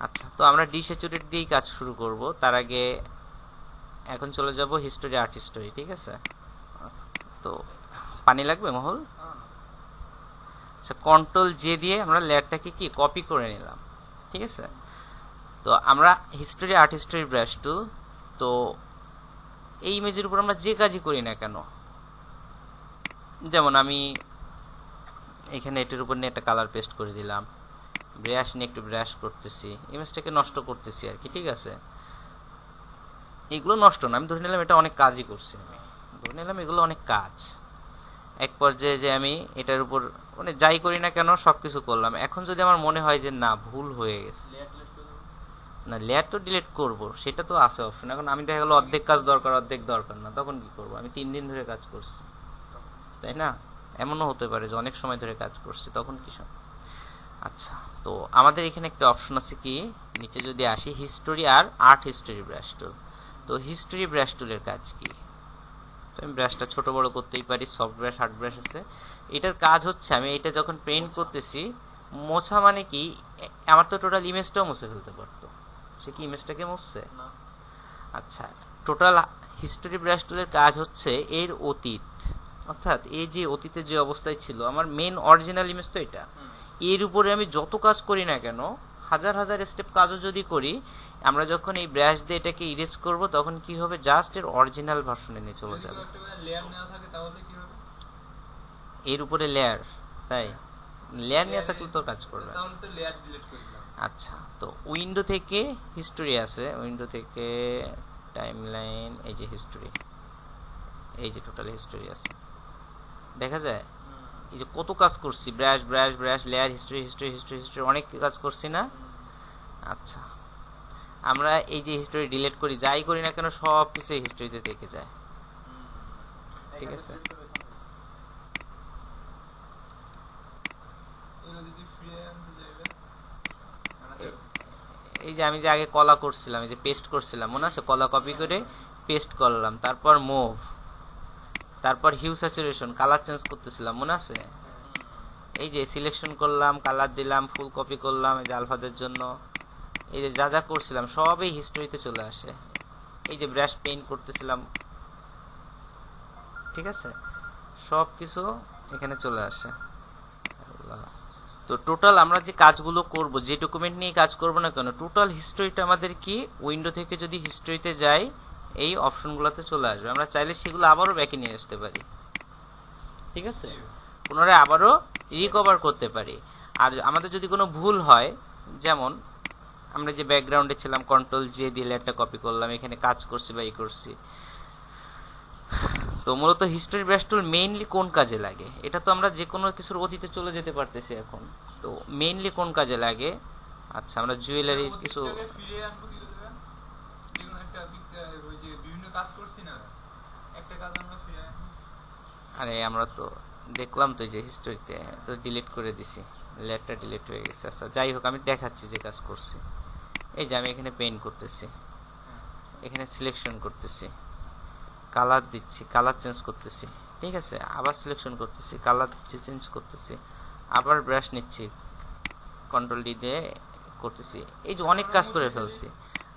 আচ্ছা, তো আমরা ডিস্যাচুরেট দিয়েই কাজ শুরু করব। তার আগে এখন চলে যাব হিস্টোরি, আর্ট হিস্টোরি। ঠিক আছে, তো পানি লাগবে মহল? আচ্ছা, কন্ট্রোল জে দিয়ে আমরা লেয়ারটাকে কি কপি করে নিলাম। ঠিক আছে, তো আমরা হিস্টোরি, আর্ট হিস্টোরি ব্রাশ টুল, তো এই ইমেজের উপর আমরা যে কাজই করি না কেন, যেমন আমি এখানে এটার উপর নিয়ে একটা কালার পেস্ট করে দিলাম, ব্রাশ নিয়ে একটু ব্রাশ করতেছি, ইমেজটাকে নষ্ট করতেছি আর কি। ঠিক আছে, এগুলো নষ্ট না, আমি ধরে নিলাম এটা অনেক কাজই করছি, আমি ধরে নিলাম এগুলো অনেক কাজ। এক পর্যায়ে যে আমি এটার উপর মানে যাই করি না কেন সব কিছু করলাম। এখন যদি আমার মনে হয় যে না, ভুল হয়ে গেছে, না লেয়ার তো ডিলিট করবো, সেটা তো আছে অপশন। এখন আমি দেখা গেলো অর্ধেক কাজ দরকার, অর্ধেক দরকার না, তখন কি করবো? আমি 3 দিন ধরে কাজ করছি, তাই না? এমনও হতে পারে যে অনেক সময় ধরে কাজ করছি, তখন কি? আচ্ছা, তো আমাদের এখানে একটা অপশন আছে কি, নিচে যদি আসি হিস্টোরি আর আর্ট হিস্টোরি ব্রাশ টুল। তো হিস্টোরি ব্রাশ টুলের কাজ কি? তো আমি ব্রাশটা ছোট বড় করতেই পারি, সফট ব্রাশ, হার্ড ব্রাশ আছে। এটার কাজ হচ্ছে আমি এটা যখন পেইন্ট করতেছি, মোছা মানে কি, আমার তো টোটাল ইমেজটাও মুছে ফেলতে পারতো, সে কি ইমেজটাকে মুছছে? আচ্ছা, টোটাল হিস্টোরি ব্রাশ টুলের কাজ হচ্ছে এর অতীত, অর্থাৎ এই যে অতীতে যে অবস্থায় ছিল আমার মেন অরিজিনাল ইমেজ, তো এটা এর উপরে আমি যত কাজ করি না কেন, হাজার হাজার স্টেপ কাজও যদি করি, আমরা যখন এই ব্রাশ দিয়ে এটাকে ইরেজ করব তখন কি হবে? জাস্ট এর অরিজিনাল ভার্সনে নিয়ে চলে যাবে। লেয়ার নেওয়া থাকে তাহলে কি হবে? এর উপরে লেয়ার, তাই লেয়ার নিয়ে থাকলে তো কাজ করবে। তাহলে তো লেয়ার ডিলিট করে দিলাম। আচ্ছা, তো উইন্ডো থেকে হিস্টোরি আছে, উইন্ডো থেকে টাইমলাইন, এই যে হিস্টোরি, এই যে টোটাল হিস্টোরি আছে, দেখা যায় এই যে কত কাজ করছি, brush brush brush, layer, history history history history, অনেক কাজ করছি না? আচ্ছা, আমরা এই যে হিস্টোরি ডিলিট করি, যাই করি না কেন সব কিছু এই হিস্টোরিতে থেকে যায়। ঠিক আছে, এই যে আমি যে আগে কলা করছিলাম, এই যে পেস্ট করছিলাম, মনে আছে? কলা কপি করে পেস্ট করলাম, তারপর মুভ, তারপর হিউ স্যাচুরেশন, কালার চেঞ্জ করতেছিলাম, মনে আছে? এই যে সিলেকশন করলাম, কালার দিলাম, ফুল কপি করলাম, এই যে আলফাদের জন্য, এই যে যা যা করছিলাম সব এই হিস্টোরিতে চলে আসে। এই যে ব্রাশ পেইন্ট করতেছিলাম, ঠিক আছে, সব কিছু এখানে চলে আসে। তো টোটাল আমরা যে কাজগুলো করব, যে ডকুমেন্ট নিয়ে কাজ করব না কেন, টোটাল হিস্টোরিটা আমাদের কি উইন্ডো থেকে যদি হিস্টোরিতে যাই, এই অপশনগুলোতে চলে আসবে। আমরা চাইলে সেগুলো আবারও ব্যাকে নিয়ে আসতে পারি, ঠিক আছে, পুনরায় আবারও রিকভার করতে পারি। আর আমাদের যদি কোনো ভুল হয়, যেমন আমরা যে ব্যাকগ্রাউন্ডে ছিলাম, কন্ট্রোল জে দিয়ে একটা কপি করলাম, এখানে কাজ করছি বা ই করছি, তো মূলত হিস্টোরি ব্রাশ টুল মেইনলি কোন কাজে লাগে, এটা তো আমরা যে কোনো কিছুর অতীতে চলে যেতে পারতেছি এখন। তো মেইনলি কোন কাজে লাগে? আচ্ছা, আমরা জুয়েলারির কিছু ফিরে আনবো কি করে? যেকোনো একটা পিকচার ওই যে বিভিন্ন কাজ করছি না, একটা কাজ আমরা ফিরে আনবো। আরে আমরা তো দেখলাম তো এই যে হিস্টোরিতে তো ডিলিট করে দিছি, লেয়ারটা ডিলিট হয়ে গেছে। আচ্ছা যাই হোক, আমি দেখাচ্ছি যে কাজ করছি। এই যে আমি এখানে পেইন্ট করতেছি, এখানে সিলেকশন করতেছি, কালার দিচ্ছি, কালার চেঞ্জ করতেছি, ঠিক আছে, আবার সিলেকশন করতেছি, কালার দিচ্ছি, চেঞ্জ করতেছি, আবার ব্রাশ নিচ্ছি, কন্ট্রোল ডি দিয়ে করতেছি। এই যে অনেক কাজ করে ফেলছি।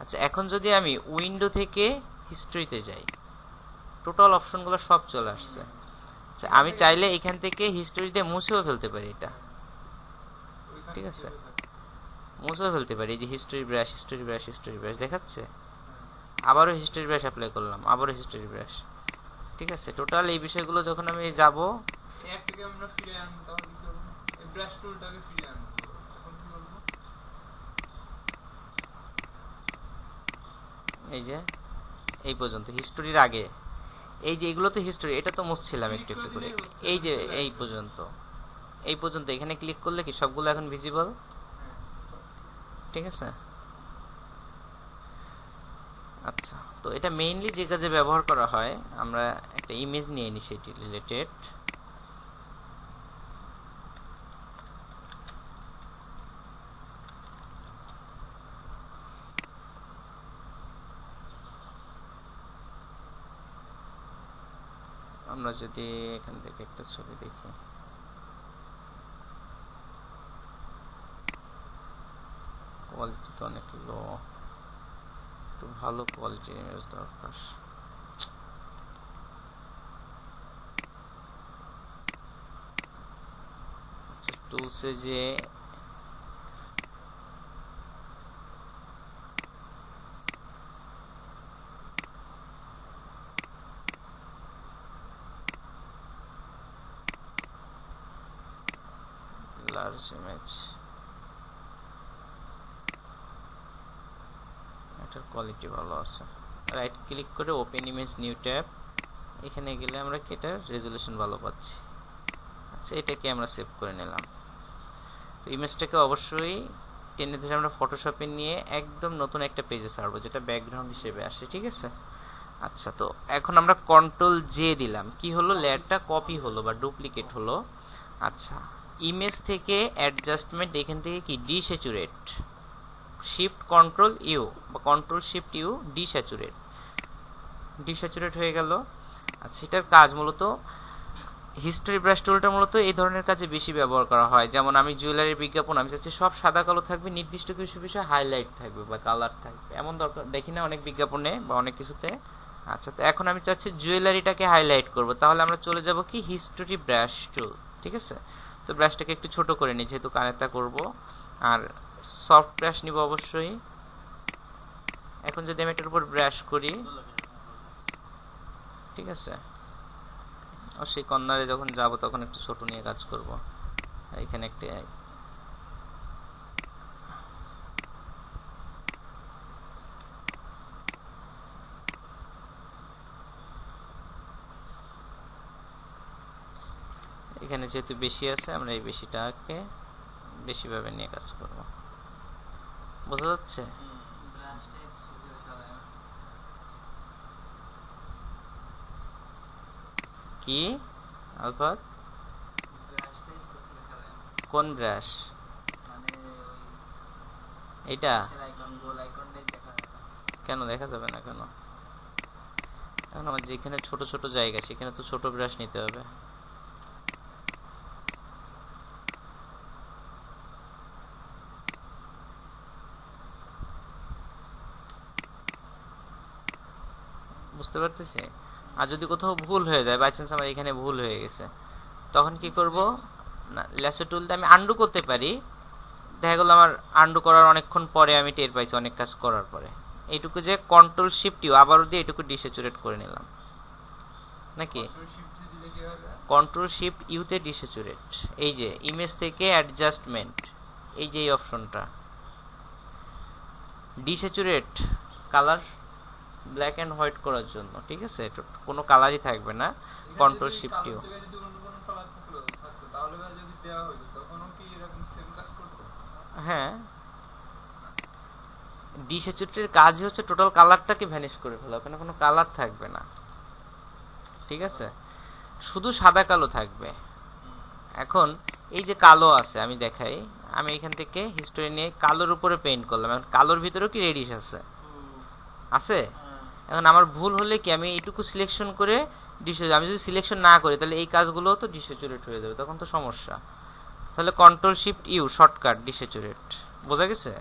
আচ্ছা এখন যদি আমি উইন্ডো থেকে হিস্ট্রিতে যাই, টোটাল অপশনগুলো সব চলে আসছে। আচ্ছা আমি চাইলে এখান থেকে হিস্ট্রিতে মুছেও ফেলতে পারি, এটা ঠিক আছে, মুছেও ফেলতে পারি। এই যে history brush, history brush, history brush দেখাচ্ছে, আবারও হিস্ট্রি ব্রাশ অ্যাপ্লাই করলাম, আবারও হিস্ট্রি ব্রাশ, ঠিক আছে। টোটাল এই বিষয়গুলো যখন আমি যাব, এক থেকে আমরা ফিরে আনবো, তাহলে কি করবো? এই ব্রাশ টুলটাকে ফিরে আনবো, তখন কি করবো? এই যে এই পর্যন্ত হিস্টোরির আগে, এই যে এগুলো তো হিস্টোরি, এটা তো মুছছিলাম একটু একটু করে। এই যে এই পর্যন্ত, এই পর্যন্ত এখানে ক্লিক করলে কি সবগুলো এখন ভিজিবল, ঠিক আছে। আচ্ছা তো এটা মেইনলি যে কাজে ব্যবহার করা হয়, আমরা একটা ইমেজ নিয়ে নিই সেটি রিলেটেড। আমরা যদি এখান থেকে একটা ছবি দেখি, কোয়ালিটি তো অনেক লো, একটু ভালো কোয়ালিটির ইমেজ দরকার। আচ্ছা টুলসে যে লার্জ ইমেজ, এটার কোয়ালিটি ভালো আছে। রাইট ক্লিক করে ওপেন ইমেজ নিউ ট্যাব, এখানে গেলে আমরা কি এটার রেজুলেশন ভালো পাচ্ছি। আচ্ছা এটাকে আমরা সেভ করে নিলাম। তো ইমেজটাকে অবশ্যই টেনে ধরে আমরা ফটোশপে নিয়ে একদম নতুন একটা পেজে ছাড়বো, যেটা ব্যাকগ্রাউন্ড হিসেবে আসে, ঠিক আছে। আচ্ছা তো এখন আমরা কন্ট্রোল জে দিলাম, কি হলো, লেয়ারটা কপি হলো বা ডুপ্লিকেট হলো। আচ্ছা ইমেজ থেকে অ্যাডজাস্টমেন্ট, এখান থেকে কি ডিস্যাচুরেট, শিফট কন্ট্রোল ইউ বা কন্ট্রোল শিফট ইউ, ডিস্যাচুরেট, ডিস্যাচুরেট হয়ে গেল। আচ্ছা এটার কাজ মূলত, হিস্টোরি ব্রাশ টুলটা মূলত এই ধরনের কাজে বেশি ব্যবহার করা হয়। যেমন আমি জুয়েলারির বিজ্ঞাপন, আমি চাচ্ছি সব সাদা কালো থাকবে, নির্দিষ্ট কিছু বিষয়ে হাইলাইট থাকবে বা কালার থাকবে, এমন দরকার দেখি না অনেক বিজ্ঞাপনে বা অনেক কিছুতে। আচ্ছা তো এখন আমি চাচ্ছি জুয়েলারিটাকে হাইলাইট করব, তাহলে আমরা চলে যাব কি হিস্টোরি ব্রাশ টুল, ঠিক আছে। তো ব্রাশটাকে একটু ছোট করে নিই যেহেতু কানেক্টটা করব, আর সফট ব্রাশ নিব অবশ্যই। এখন যদি আমি এটার উপর ব্রাশ করি, ঠিক আছে, আর সেই কর্নারে যখন যাব তখন একটু ছোট নিয়ে কাজ করব। এখানে একটা এখানে যেহেতু বেশি আছে, আমরা এই বেশিটাকে বেশিভাবে নিয়ে কাজ করব, বোঝা যাচ্ছে। কি আলফাত, কোন ব্রাশ? এটা কেন দেখা যাবে না কেন? এখন আমার যেখানে ছোট ছোট জায়গা সেখানে তো ছোট ব্রাশ নিতে হবে। বুঝতে পারতেছি। আর যদি কোথাও ভুল হয়ে যায়, বাই চান্স আমার এখানে ভুল হয়ে গেছে, তখন কি করব না, ল্যাসো টুল দিয়ে আমি আন্ডু করতে পারি। দেখা গেল আমার আন্ডু করার অনেকক্ষণ পরে আমি টের পাইছি, অনেক কাজ করার পরে, এইটুকু যে কন্ট্রোল শিফট ইউ আবারও দিয়ে এটুকু ডিস্যাচুরেট করে নিলাম নাকি, কন্ট্রোল শিফট ইউতে ডিস্যাচুরেট, এই যে ইমেজ থেকে অ্যাডজাস্টমেন্ট, এই যে এই অপশনটা ডিস্যাচুরেট কালার, ব্ল্যাক অ্যান্ড হোয়াইট করার জন্য, ঠিক আছে? এটা কোনো কালারই থাকবে না, এখানে কন্ট্রোল যদি শিফট কালোর ইউ। জায়গায় যদি অন্য কোনো কালার থাকতো তাহলে ভাই যদি দেওয়া হতো তখনও কি এরকম সেম কাজ করতো? হ্যাঁ, ডিস্যাচুরেটের কাজই হচ্ছে টোটাল কালারটাকে ভ্যানিশ করে ফেলা, ওখানে কোনো কালার থাকবে না, ঠিক আছে? শুধু সাদা কালো থাকবে। এখন এই যে কালো আছে, আমি দেখাই, আমি এখান থেকে হিস্টোরি নিয়ে কালোর উপরে পেইন্ট করলাম, এখন কালোর ভিতরেও কি রেডিশ আছে? আছে। এখন আমার ভুল হলে কি, আমি এইটুকু সিলেকশন করে আমি যদি সিলেকশন না করি তাহলে এই কাজগুলো তো ডিস্যাচুরেট হয়ে যাবে, তখন তো সমস্যা। তাহলে কন্ট্রোল শিফট ইউ শর্টকাট ডিস্যাচুরেট, বোঝা গেছে?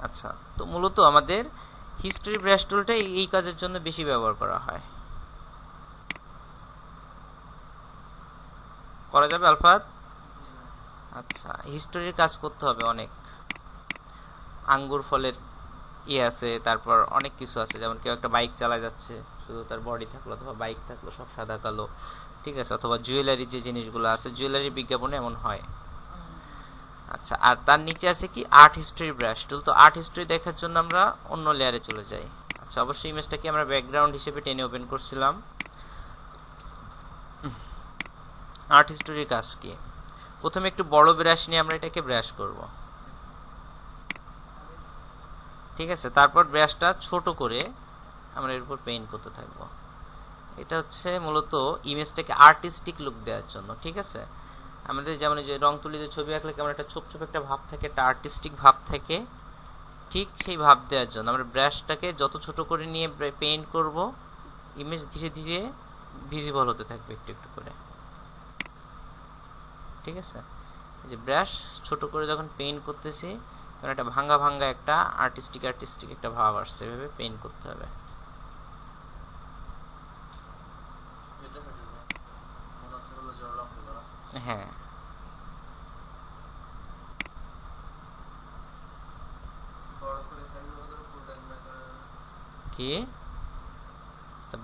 আচ্ছা, তো মূলত আমাদের হিস্টোরি ব্রাশ টুলটা এই কাজের জন্য বেশি ব্যবহার করা হয়। করা যাবে আলফাত? আচ্ছা, হিস্টোরির কাজ করতে হবে অনেক, আঙ্গুর ফলের আছে, তারপর অনেক কিছু আছে, যেমন কেউ একটা বাইক চালায় যাচ্ছে, শুধু তার বডি থাকলো অথবা বাইক থাকলো সব সাদা কালো, ঠিক আছে? অথবা জুয়েলারি যে জিনিসগুলো আছে, জুয়েলারি বিজ্ঞাপনে এমন হয়। আচ্ছা, আর তার নিচে আছে কি আর্ট হিস্ট্রি ব্রাশ টুল। তো আর্ট হিস্ট্রি দেখার জন্য আমরা অন্য লেয়ারে চলে যাই। আচ্ছা, অবশ্যই ইমেজটাকে আমরা ব্যাকগ্রাউন্ড হিসেবে টেনে ওপেন করছিলাম। আর্ট হিস্ট্রির কাজ কি? প্রথমে একটু বড় ব্রাশ নিয়ে আমরা এটাকে ব্রাশ করব, ঠিক আছে? তারপর ব্রাশটা ছোট করে আমরা এর উপর পেইন্ট করতে থাকব। এটা হচ্ছে মূলত ইমেজটাকে আর্টিস্টিক লুক দেওয়ার জন্য, ঠিক আছে? আমাদের যেমন যে রং তুলিতে ছবি আঁকলে কেমন একটা ছোপ ছোপ একটা ভাব থাকে, একটা আর্টিস্টিক ভাব থাকে, ঠিক সেই ভাব দেওয়ার জন্য আমরা ব্রাশটাকে যত ছোট করে নিয়ে পেইন্ট করব, ইমেজ ধীরে ধীরে ভিজিবল হতে থাকবে একটু একটু করে, ঠিক আছে? এই যে ব্রাশ ছোট করে যখন পেইন্ট করতেছি, তখন একটা ভাঙ্গা ভাঙ্গা একটা আর্টিস্টিক একটা ভাব আসছে, এভাবে পেইন্ট করতে হবে। হ্যাঁ, কি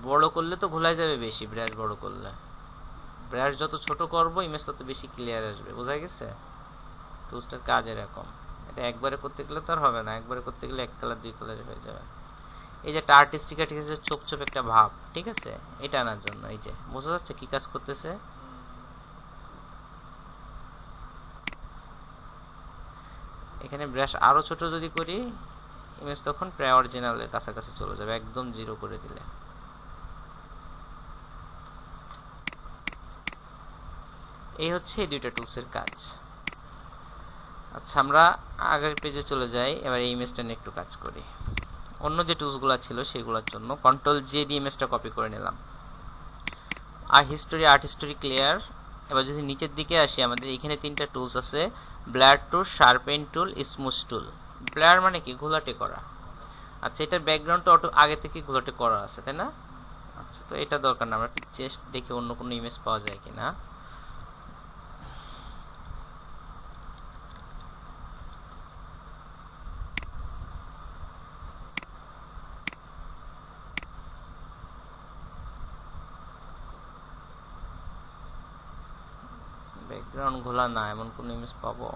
বড় করলে তো ঘোলা যাবে বেশি, ব্রাশ বড় করলে। ব্রাশ যত ছোট করব ইমেজ তত বেশি ক্লিয়ার আসবে, বোঝা গেছে? টুলসটার কাজ এরকম। এটা একবারে করতে গেলে তো আর হবে না, একবারে করতে গেলে এক কালার দুই কালারে হয়ে যাবে। এই যে একটা আর্টিস্টিক চোপ চোপ একটা ভাব, ঠিক আছে? এটা আনার জন্য এই যে বোঝা যাচ্ছে কি কাজ করতেছে। এখানে ব্রাশ আরো ছোট যদি করি, ইমেজ তখন প্রায় অরিজিনালের কাছাকাছি চলে যাবে, একদম জিরো করে দিলে। এই হচ্ছে এই দুইটা টুলসের কাজ। আচ্ছা, আমরা আগের পেজে চলে যাই, এবার এই ইমেজটা নিয়ে একটু কাজ করি। অন্য যে টুলসগুলো ছিল সেগুলোর জন্য কন্ট্রোল জে দিয়ে ইমেজটা কপি করে নিলাম। আর হিস্টোরি, আর্ট হিস্টোরি ক্লিয়ার। এবার যদি নিচের দিকে আসি, আমাদের এখানে তিনটা টুলস আছে, ব্লার টুল, শার্পেন টুল, স্মুথ টুল। ব্লার মানে কি? ঘোলাটে করা। আচ্ছা, এটার ব্যাকগ্রাউন্ডটা অটো আগে থেকে ঘোলাটে করা আছে, তাই না? আচ্ছা, তো এটা দরকার না, আমরা চেস্ট দেখে অন্য কোনো ইমেজ পাওয়া যায় কিনা। ব্যাকগ্রাউন্ড ঘোলা না এমন কোন ইমেজ পাবো?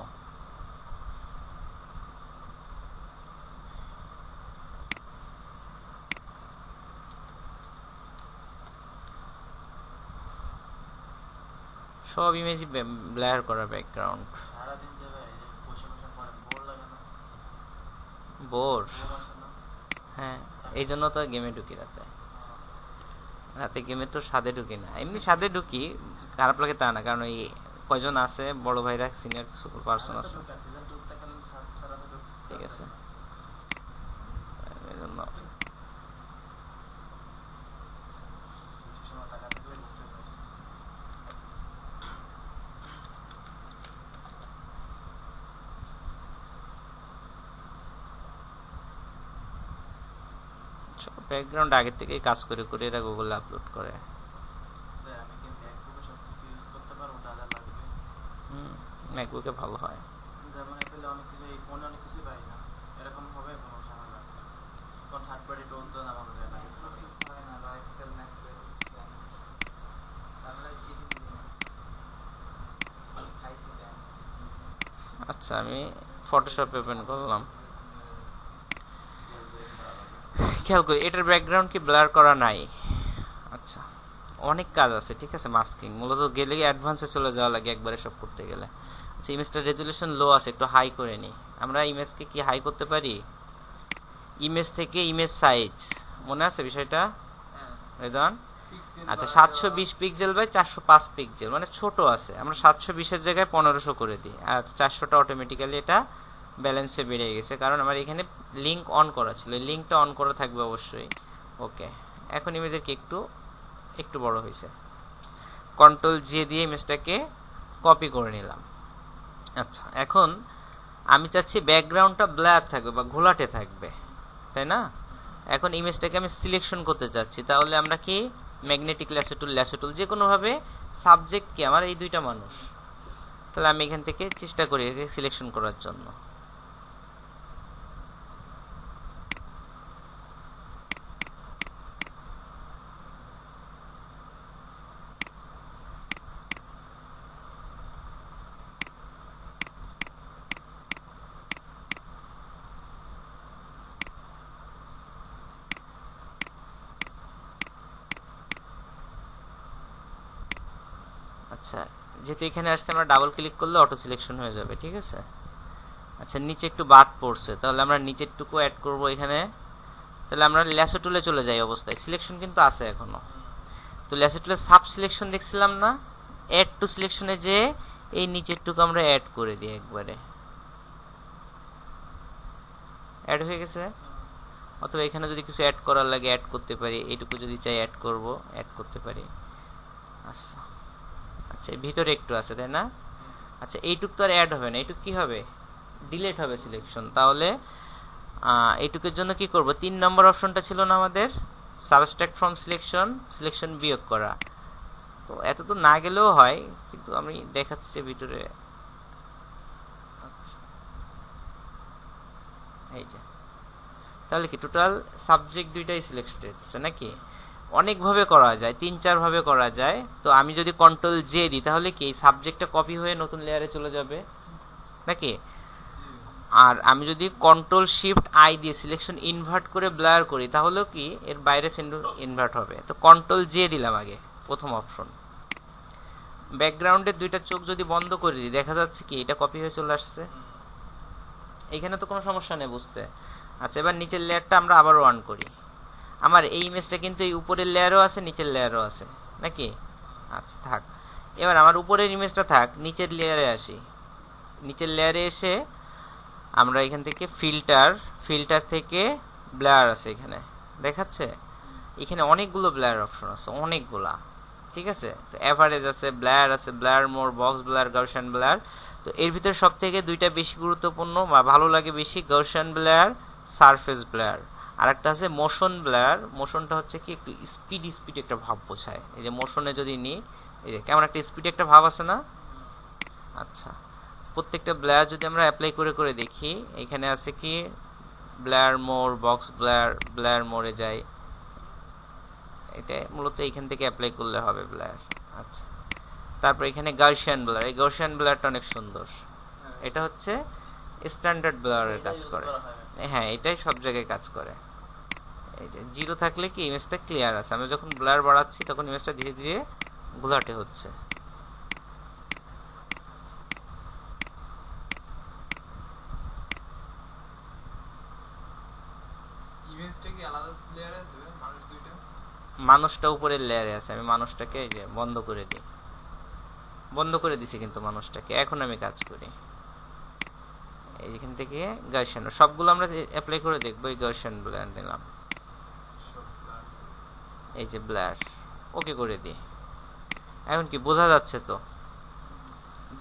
সব ইমেজই ব্লার করা ব্যাকগ্রাউন্ড। বোর? হ্যাঁ, এই জন্য তো গেমে ঢুকি রাতে। রাতে গেমে তো সাদে ঢুকি না, এমনি সাদে ঢুকি, খারাপ লাগে তা না, কারণ এই কয়জন আছে বড় ভাইরা, সিনিয়র সুপার পার্সন আছে, ঠিক আছে? এই জন্য ব্যাকগ্রাউন্ড আগে থেকেই কাজ করে করে এরা গুগলে আপলোড করে। ম্যাকবুকে ভালো হয়। আচ্ছা, আমি ফটোশপ ওপেন করলাম। খেয়াল করি এটার ব্যাকগ্রাউন্ড কি ব্লার করা নাই। আচ্ছা, অনেক কাজ আছে, ঠিক আছে। মাস্কিং মূলত গেলে অ্যাডভান্সে চলে যাওয়া লাগে একবারে সব করতে গেলে। আচ্ছা, ইমেজটার রেজুলেশন লো আছে, একটু হাই করে নিই। আমরা ইমেজকে কি হাই করতে পারি? ইমেজ থেকে ইমেজ সাইজ মনে আছে বিষয়টা? রেদন, আচ্ছা 720 পিক্সেল বাই 405 পিক্সেল, মানে ছোট আছে। আমরা 720-এর জায়গায় 1500 করে দিই, আর 400টা অটোমেটিক্যালি এটা ব্যালেন্স হয়ে বেড়ে গেছে, কারণ আমার এখানে লিঙ্ক অন করা ছিল। লিঙ্কটা অন করা থাকবে অবশ্যই। ওকে, এখন ইমেজের কি একটু বড় হয়েছে। কন্ট্রোল জে দিয়ে ইমেজটাকে কপি করে নিলাম। আচ্ছা, এখন আমি চাচ্ছি ব্যাকগ্রাউন্ডটা ব্ল্যাক থাকবে বা ঘোলাটে থাকবে, তাই না? এখন ইমেজটাকে আমি সিলেকশন করতে চাচ্ছি, তাহলে আমরা কি ম্যাগনেটিক ল্যাসো টুল যে কোনোভাবে, সাবজেক্ট কি আমার এই দুইটা মানুষ, তাহলে আমি এখান থেকে চেষ্টা করি এটাকে সিলেকশন করার জন্য। আচ্ছা, যেহেতু এখানে আসছে আমরা ডাবল ক্লিক করলে অটো সিলেকশন হয়ে যাবে, ঠিক আছে। আচ্ছা, নিচে একটু বাদ পড়ছে, তাহলে আমরা নিচেরটুকু অ্যাড করব এখানে। তাহলে আমরা ল্যাসো টুলে চলে যাই অবস্থায়, সিলেকশন কিন্তু আছে এখনো। তো ল্যাসো টুলে সাব সিলেকশন দেখছিলাম না, অ্যাড টু সিলেকশনে যে এই নিচেরটুকু আমরা অ্যাড করে দিই, একবারে অ্যাড হয়ে গেছে। অথবা এখানে যদি কিছু অ্যাড করার লাগে অ্যাড করতে পারি, এইটুকু যদি চাই অ্যাড করতে পারি। আচ্ছা আচ্ছা, ভিতরে একটু আছে, তাই না? আচ্ছা, এইটুক তো আর অ্যাড হবে না, এইটুক কি হবে? ডিলিট হবে সিলেকশন। তাহলে এইটুকের জন্য কি করব? 3 নম্বর অপশনটা ছিল না আমাদের, সাবস্ট্রাক্ট ফ্রম সিলেকশন বিয়োগ করা। তো এত তো না গেলেও হয়, কিন্তু আমি দেখাচ্ছি ভিতরে। আচ্ছা, এই যে, তাহলে কি টোটাল সাবজেক্ট দুইটাই সিলেক্টেড আছে নাকি? অনেকভাবে করা যায়, 3-4 ভাবে করা যায়। তো আমি যদি কন্ট্রোল জে দিই, তাহলে কি এই সাবজেক্টটা কপি হয়ে নতুন লেয়ারে চলে যাবে নাকি? আর আমি যদি কন্ট্রোল শিফট আই দিয়ে সিলেকশন ইনভার্ট করে ব্লার করি, তাহলেও কি এর বাইরে ইনভার্ট হবে। তো কন্ট্রোল জে দিলাম আগে, প্রথম অপশন। ব্যাকগ্রাউন্ডের দুইটা চোখ যদি বন্ধ করে দিই, দেখা যাচ্ছে কি এটা কপি হয়ে চলে আসছে। এখানে তো কোনো সমস্যা নেই বুঝতে। আচ্ছা, এবার নিচের লেয়ারটা আমরা আবারও অন করি। আমার এই ইমেজটা কিন্তু এই উপরের লেয়ারও আছে, নিচের লেয়ারও আছে নাকি? আচ্ছা, থাক। এবার আমার উপরের ইমেজটা থাক, নিচের লেয়ারে আসি। নিচের লেয়ারে এসে আমরা এখান থেকে ফিল্টার থেকে ব্লার আছে, এখানে দেখাচ্ছে। এখানে অনেকগুলো ব্লার অপশন আছে, অনেকগুলা, ঠিক আছে। তো এভারেজ আছে, ব্লার আছে, ব্লার মোর, বক্স ব্লার, গাউসিয়ান ব্লার। তো এর ভিতরে সব থেকে দুইটা বেশি গুরুত্বপূর্ণ বা ভালো লাগে বেশি, গাউসিয়ান ব্লার, সারফেস ব্লার। আর একটা আছে মোশন ব্লার। মোশনটা হচ্ছে কি একটু স্পিড একটা ভাব বোঝায়। এই যে মোশনে যদি নিই, এই যে কেমন একটা স্পিড একটা ভাব আছে না? আচ্ছা, প্রত্যেকটা ব্লার যদি আমরা অ্যাপ্লাই করে দেখি, এখানে আছে কি ব্লার মোর, বক্স ব্লার মোরে যাই, এটা মূলত এইখান থেকে অ্যাপ্লাই করলে হবে ব্লার। আচ্ছা, তারপর এখানে গাউসিয়ান ব্লার। এই গাউসিয়ান ব্লারটা অনেক সুন্দর, এটা হচ্ছে স্ট্যান্ডার্ড ব্লারের কাজ করে। হ্যাঁ, এটাই সব জায়গায় কাজ করে। এই যে জিরো থাকলে কি ইমেজটা ক্লিয়ার আছে। আমি যখন ব্লার বাড়াচ্ছি তখন ইমেজটা ধীরে ধীরে ঘোলাটে হচ্ছে। মানুষটা উপরের লেয়ারে আছে, আমি মানুষটাকে এই যে বন্ধ করে দিছি কিন্তু মানুষটাকে। এখন আমি কাজ করি এইখান থেকে গাউসিয়ান, সবগুলো আমরা অ্যাপ্লাই করে দেখবো। এই গাউসিয়ান ব্লার নিলাম, এই যে ব্লার, ওকে করে দিই। এখন কি বোঝা যাচ্ছে তো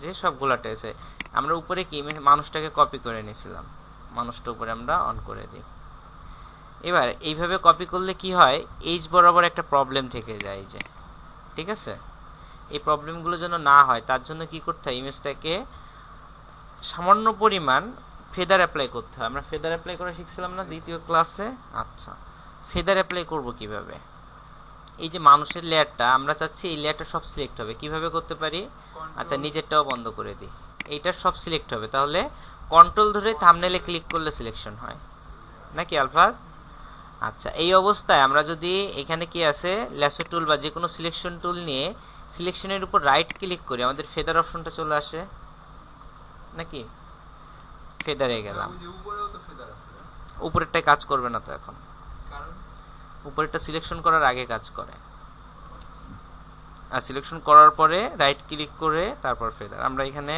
যে সবগুলা টেসে আমরা উপরে কি মানুষটাকে কপি করে নিয়েছিলাম, মানুষটা উপরে আমরা অন করে দিই। এবার এইভাবে কপি করলে কি হয়, এইচ বরাবর একটা প্রবলেম থেকে যায়, যে ঠিক আছে। এই প্রবলেমগুলো যেন না হয় তার জন্য কি করতে হয়, ইমেজটাকে সামান্য পরিমাণ ফেদার অ্যাপ্লাই করতে হয়। আমরা ফেদার অ্যাপ্লাই করা শিখছিলাম না দ্বিতীয় ক্লাসে? আচ্ছা, ফেদার অ্যাপ্লাই করব কিভাবে? এই যে মানুষের লেয়ারটা আমরা চাচ্ছি এই লেয়ারটা সব সিলেক্ট হবে, কিভাবে করতে পারি? আচ্ছা, নিচেরটাও বন্ধ করে দিই, এইটা সব সিলেক্ট হবে। তাহলে কন্ট্রোল ধরে থাম্বনেলে ক্লিক করলে সিলেকশন হয় নাকি আলফা? আচ্ছা, এই অবস্থায় আমরা যদি এখানে কি আছে ল্যাসো টুল বা যে কোনো সিলেকশন টুল নিয়ে সিলেকশনের উপর রাইট ক্লিক করি, আমাদের ফেদার অপশনটা চলে আসে নাকি? ফেদারে গেলাম, ওই যে উপরেও তো ফেদার আছে, উপরেরটাই কাজ করবে না তো এখন, কারণ উপরেরটা সিলেকশন করার আগে কাজ করে। আর সিলেকশন করার পরে রাইট ক্লিক করে তারপর ফেদার, আমরা এখানে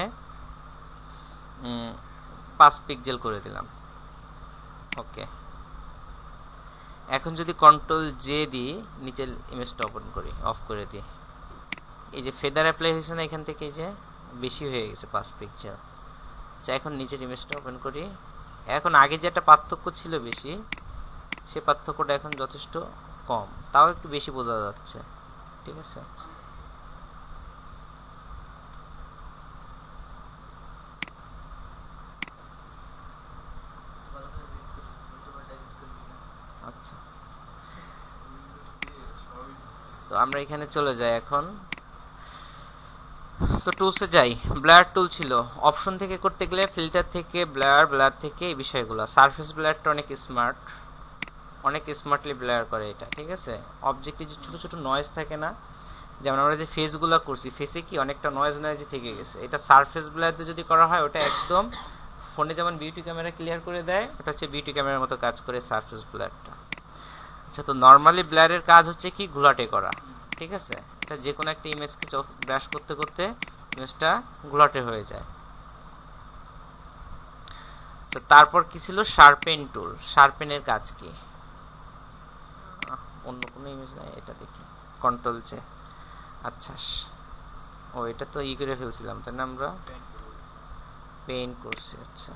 5 পিক্সেল করে দিলাম। ওকে, এখন যদি কন্ট্রোল জে দিই, নিচের ইমেজটা ওপেন করি, অফ করে দিই, এই যে ফেদার অ্যাপ্লাই হয়েছে না, এখান থেকে এই যে বেশি হয়ে গেছে 5 পিক্সেল। আচ্ছা, এখন নিচের ইমেজটা ওপেন করি, এখন আগে যে একটা পার্থক্য ছিল বেশি, সেই পার্থক্যটা এখন যথেষ্ট কম, তাও একটু বেশি বোঝা যাচ্ছে। ঠিক আছে, আচ্ছা, তো আমরা এখানে চলে যাই এখন, তো টুলসে যাই। ব্লার টুল ছিল, অপশন থেকে করতে গেলে ফিল্টার থেকে ব্লার, ব্লার থেকে এই বিষয়গুলো। সারফেস ব্লারটা অনেক স্মার্ট, অনেক স্মার্টলি ব্লার করে এটা। ঠিক আছে, অবজেক্টে যে ছোটো ছোটো নয়েজ থাকে না, যেমন আমরা যে ফেসগুলো করছি, ফেসে কি অনেকটা নয়েজই থেকে গেছে, এটা সারফেস ব্লারতে যদি করা হয় ওটা একদম ফোনে যেমন বিউটি ক্যামেরা ক্লিয়ার করে দেয়, ওটা হচ্ছে বিউটি ক্যামেরার মতো কাজ করে সারফেস ব্লারটা। আচ্ছা, তো নর্মালি ব্লারের কাজ হচ্ছে কি ঘোলাটে করা। ঠিক আছে, এটা যে কোনো একটা ইমেজকে ব্রাশ করতে করতে ইমেজটা ঘোলাটে হয়ে যায়। আচ্ছা, তারপর কি ছিল শার্পেন টুল। শার্পেনের কাজ কি? অন্য কোনো ইমেজ নাই, এটা দেখি, কন্ট্রোল জে। আচ্ছা, ও এটা তো করে ফেলছিলাম তাই না, আমরা পেইন্ট করছি। আচ্ছা,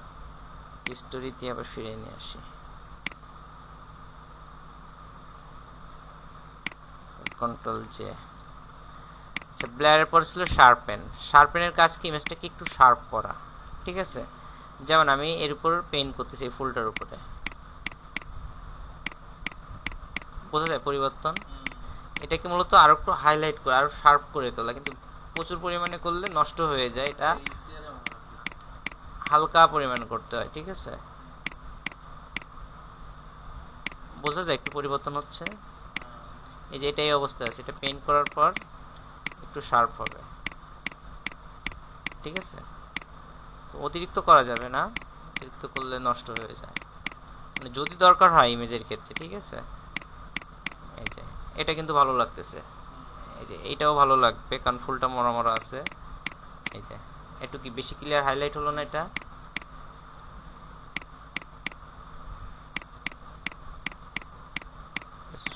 হিস্টোরিতে আবার ফিরে নিয়ে আসি, কন্ট্রোল জে। আচ্ছা, ব্লারের পর ছিল শার্পেন। শার্পেনের কাজ কি ইমেজটাকে একটু শার্প করা। ঠিক আছে, যেমন আমি এর উপর পেইন্ট করতেছি, এই ফুলটার উপরে, বোঝা যায় পরিবর্তন। এটাকে মূলত আরো একটু হাইলাইট করে আরো শার্প করে তোলা, কিন্তু প্রচুর পরিমাণে করলে নষ্ট হয়ে যায়, এটা হালকা পরিমাণ করতে হয়। ঠিক আছে, বোঝা যায় একটু পরিবর্তন হচ্ছে। এই যে এটাই অবস্থা আছে, এটা পেইন্ট করার পর একটু শার্প হবে। ঠিক আছে, তো অতিরিক্ত করা যাবে না, অতিরিক্ত করলে নষ্ট হয়ে যায়, মানে যদি দরকার হয় ইমেজের ক্ষেত্রে। ঠিক আছে, এই যে এটা কিন্তু ভালো লাগতেছে, এই যে এইটাও ভালো লাগবে কারণ ফুলটা মরা মরা আছে। এই যে একটু কি বেশি ক্লিয়ার হাইলাইট হলো না? এটা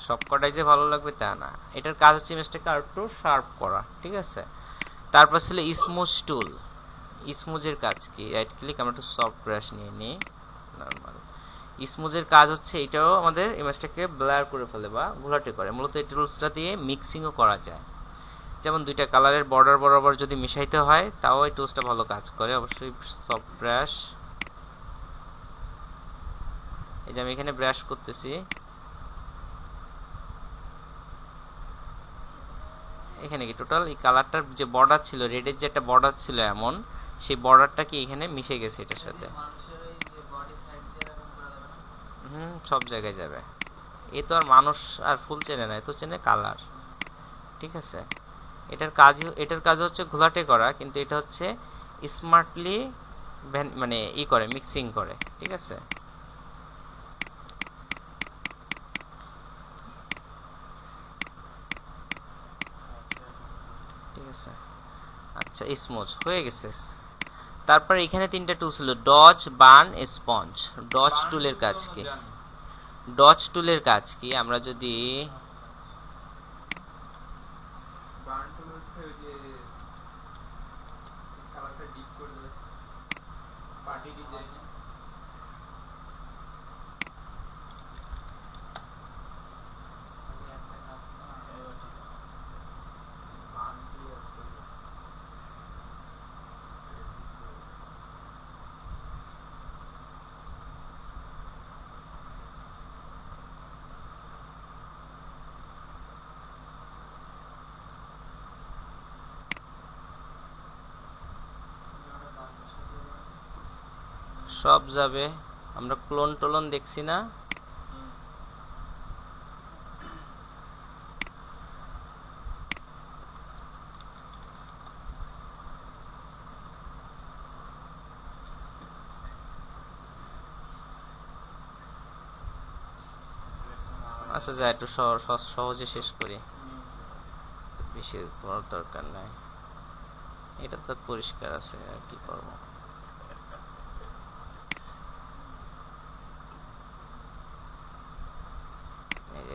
সবকটাই যে ভালো লাগবে তা না, এটার কাজ হচ্ছে ইমেজটাকে আর একটু শার্প করা। ঠিক আছে, তারপর ছিল স্মুথ টুল। স্মুথের কাজ কি? রাইট ক্লিক, আমরা একটু সফট ব্রাশ নিয়ে নিই, নর্মাল। স্মুথের কাজ হচ্ছে এটাও আমাদের ইমেজটাকে ব্লার করে ফেলে বা ঘোলাটে করে। মূলত এই টুলসটা দিয়ে মিক্সিংও করা যায়, যেমন দুইটা কালারের বর্ডার বরাবর যদি মিশাইতে হয় তাও এই টুলসটা ভালো কাজ করে। অবশ্যই সফট ব্রাশ, এই যে আমি এখানে ব্রাশ করতেছি, এখানে কি টোটাল এই কালারটার যে বর্ডার ছিল, রেডের যে একটা বর্ডার ছিল এমন, সেই বর্ডারটা কি এখানে মিশে গেছে এটার সাথে। সব জায়গায় যাবে। এ তো আর মানুষ আর ফুল চেনে না, এ তো চেনে কালার। ঠিক আছে, এটার কাজ হচ্ছে ঘোলাটে করা, কিন্তু এটা হচ্ছে স্মার্টলি মানে করে মিক্সিং করে। ঠিক আছে, ঠিক আছে। আচ্ছা, স্মুথ হয়ে গেছে। তারপর এখানে তিনটা টুল ছিল, ডজ, বার্ন, স্পঞ্জ। ডজ টুলের কাজ কি? ডজ টুলের কাজ কি? আমরা যদি সব যাবে, আমরা ক্লোন টোলন দেখছি না, আচ্ছা যা একটু সহজে শেষ করি, বেশি করার দরকার নাই। এটা তো পরিষ্কার আছে, আর কি করবো।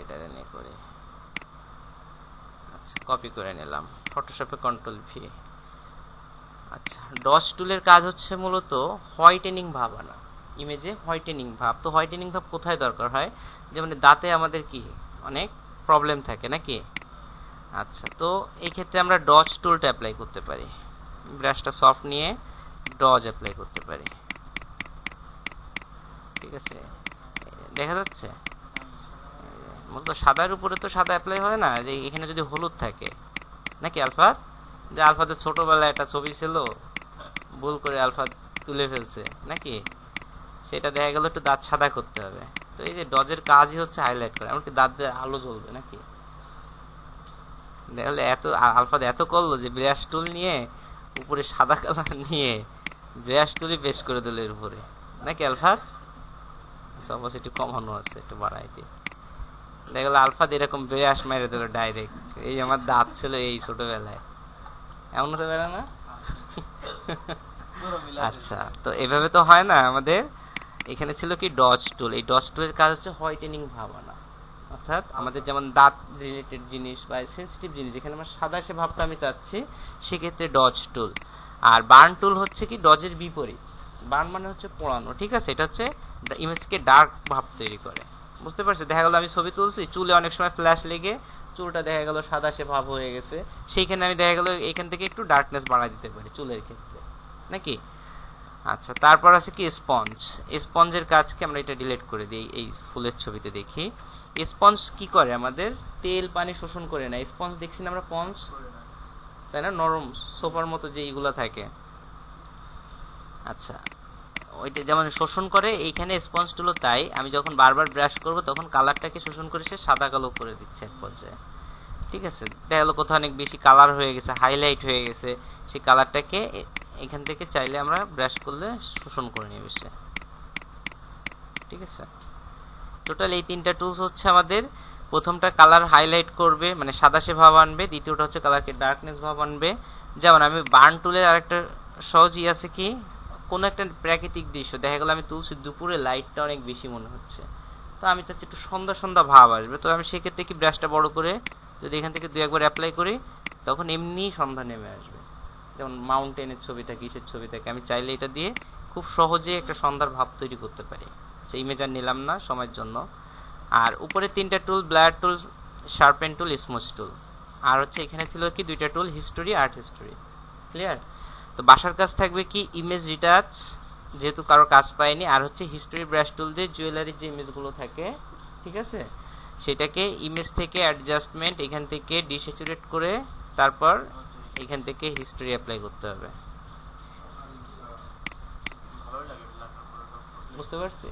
এটা নিয়ে করি। আচ্ছা কপি করে নিলাম, ফটোশপে কন্ট্রোল ভি। আচ্ছা ডস টুলের কাজ হচ্ছে মূলত হোয়াইটেনিং ভাব আনা, ইমেজে হোয়াইটেনিং ভাব। তো হোয়াইটেনিং ভাব কোথায় দরকার হয়, যেমন দাঁতে আমাদের কি অনেক প্রবলেম থাকে নাকি। আচ্ছা তো এই ক্ষেত্রে আমরা ডজ টুলটা অ্যাপ্লাই করতে পারি, ব্রাশটা সফট নিয়ে ডজ অ্যাপ্লাই করতে পারি। ঠিক আছে, দেখা যাচ্ছে মূলত সাদার উপরে তো সাদা অ্যাপ্লাই হয় না, যে এখানে যদি হলুদ থাকে নাকি আলফাত, যে আলফাতে ছোটবেলায় একটা ছবি ছিল, ভুল করে আলফা তুলে ফেলছে নাকি, সেটা দেখা গেল একটু দাঁত সাদা করতে হবে। তো এই যে ডজের কাজই হচ্ছে হাইলাইট করে, এমনকি দাঁত দিয়ে আলো জ্বলবে নাকি। দেখা গেলো এত আলফাদ এত করলো যে ব্রাশ টুল নিয়ে উপরে সাদা কালার নিয়ে ব্রাশ টুলই পেশ করে দিল এর উপরে নাকি আলফাদ। আচ্ছা অবশ্যই একটু কমানো আছে, একটু বাড়াই দিই। দেখা গেলো আলফাদ এরকম ব্রাশ মেরে দিল ডাইরেক্ট, এই আমার দাঁত ছিল এই ছোটবেলায়, এমন হতে পারে না। আচ্ছা তো এভাবে তো হয় না, আমাদের এখানে ছিল কি ডজ টুল। এই ডজ টুলের কাজ হচ্ছে হোয়াইটেনিং ভাব আনা, অর্থাৎ আমাদের যেমন দাঁত রিলেটেড জিনিস বা সেন্সিটিভ জিনিস যেখানে আমার সাদা সে ভাবটা আমি চাচ্ছি, সেক্ষেত্রে ডজ টুল। আর বার্ন টুল হচ্ছে কি ডজের বিপরীত, বার্ন মানে হচ্ছে পোড়ানো। ঠিক আছে, এটা হচ্ছে ইমেজকে ডার্ক ভাব তৈরি করে, বুঝতে পারছি। দেখা গেল আমি ছবি তুলছি, চুলে অনেক সময় ফ্ল্যাশ লেগে চুলটা দেখা গেল সাদা সে ভাব হয়ে গেছে, সেইখানে আমি দেখা গেল এখান থেকে একটু ডার্কনেস বাড়াই দিতে পারি চুলের ক্ষেত্রে নাকি। আচ্ছা তারপর আছে কি স্পঞ্জ। স্পঞ্জের কাজকে আমরা এটা ডিলিট করে দিই, এই ফুলের ছবিতে দেখি স্পঞ্জ কি করে, আমাদের তেল পানি শোষণ করে না। স্পঞ্জ দেখছি না আমরা স্পঞ্জ, তাই না, নরম সোফার মতো যে এইগুলা থাকে। আচ্ছা ওইটা যেমন শোষণ করে, এইখানে স্পঞ্জ টুলও তাই। আমি যখন বারবার ব্রাশ করব তখন কালারটাকে শোষণ করে সে সাদা কালো করে দিচ্ছে এক পর্যায়ে। ঠিক আছে, দেখা গেলো কোথাও অনেক বেশি কালার হয়ে গেছে, হাইলাইট হয়ে গেছে, সেই কালারটাকে এখান থেকে চাইলে আমরা ব্রাশ করলে শোষণ করে নেবে সে। ঠিক আছে, টোটাল এই তিনটা টুলস হচ্ছে আমাদের। প্রথমটা কালার হাইলাইট করবে, মানে সাদাসে ভাব আনবে। দ্বিতীয়টা হচ্ছে কালারকে ডার্কনেস ভাব আনবে। যেমন আমি বার্ন টুলের আরেকটা সহজই আছে কি, কোনো একটা প্রাকৃতিক দৃশ্য দেখা গেলো আমি তুলছি, দুপুরে লাইটটা অনেক বেশি মনে হচ্ছে, তো আমি চাচ্ছি একটু সন্ধ্যা সন্ধ্যা ভাব আসবে। তো আমি সেক্ষেত্রে কি ব্রাশটা বড় করে যদি এখান থেকে 2-1 অ্যাপ্লাই করি, তখন এমনি সন্ধ্যা নেমে আসবে। যেমন মাউন্টেনের ছবি থাকে, ইসের ছবি থাকে, আমি চাইলে এটা দিয়ে খুব সহজে একটা সন্ধ্যার ভাব তৈরি করতে পারি। আচ্ছা ইমেজ আর নিলাম না সময়ের জন্য। আর উপরে 3টা টুল, ব্লার টুল, শার্পেন টুল, স্মুথ টুল। আর হচ্ছে এখানে ছিল কি 2টা টুল, হিস্টোরি, আর্ট হিস্টোরি। ক্লিয়ার? তো বাসার কাজ থাকবে কি ইমেজ রিটাচ, যেহেতু কারো কাজ পায়নি। আর হচ্ছে হিস্টোরি ব্রাশ টুল দিয়ে জুয়েলারির যে ইমেজগুলো থাকে, ঠিক আছে, সেটাকে ইমেজ থেকে অ্যাডজাস্টমেন্ট, এখান থেকে ডিস্যাচুরেট করে তারপর এখান থেকে হিস্টোরি অ্যাপ্লাই করতে হবে। বুঝতে পারছি?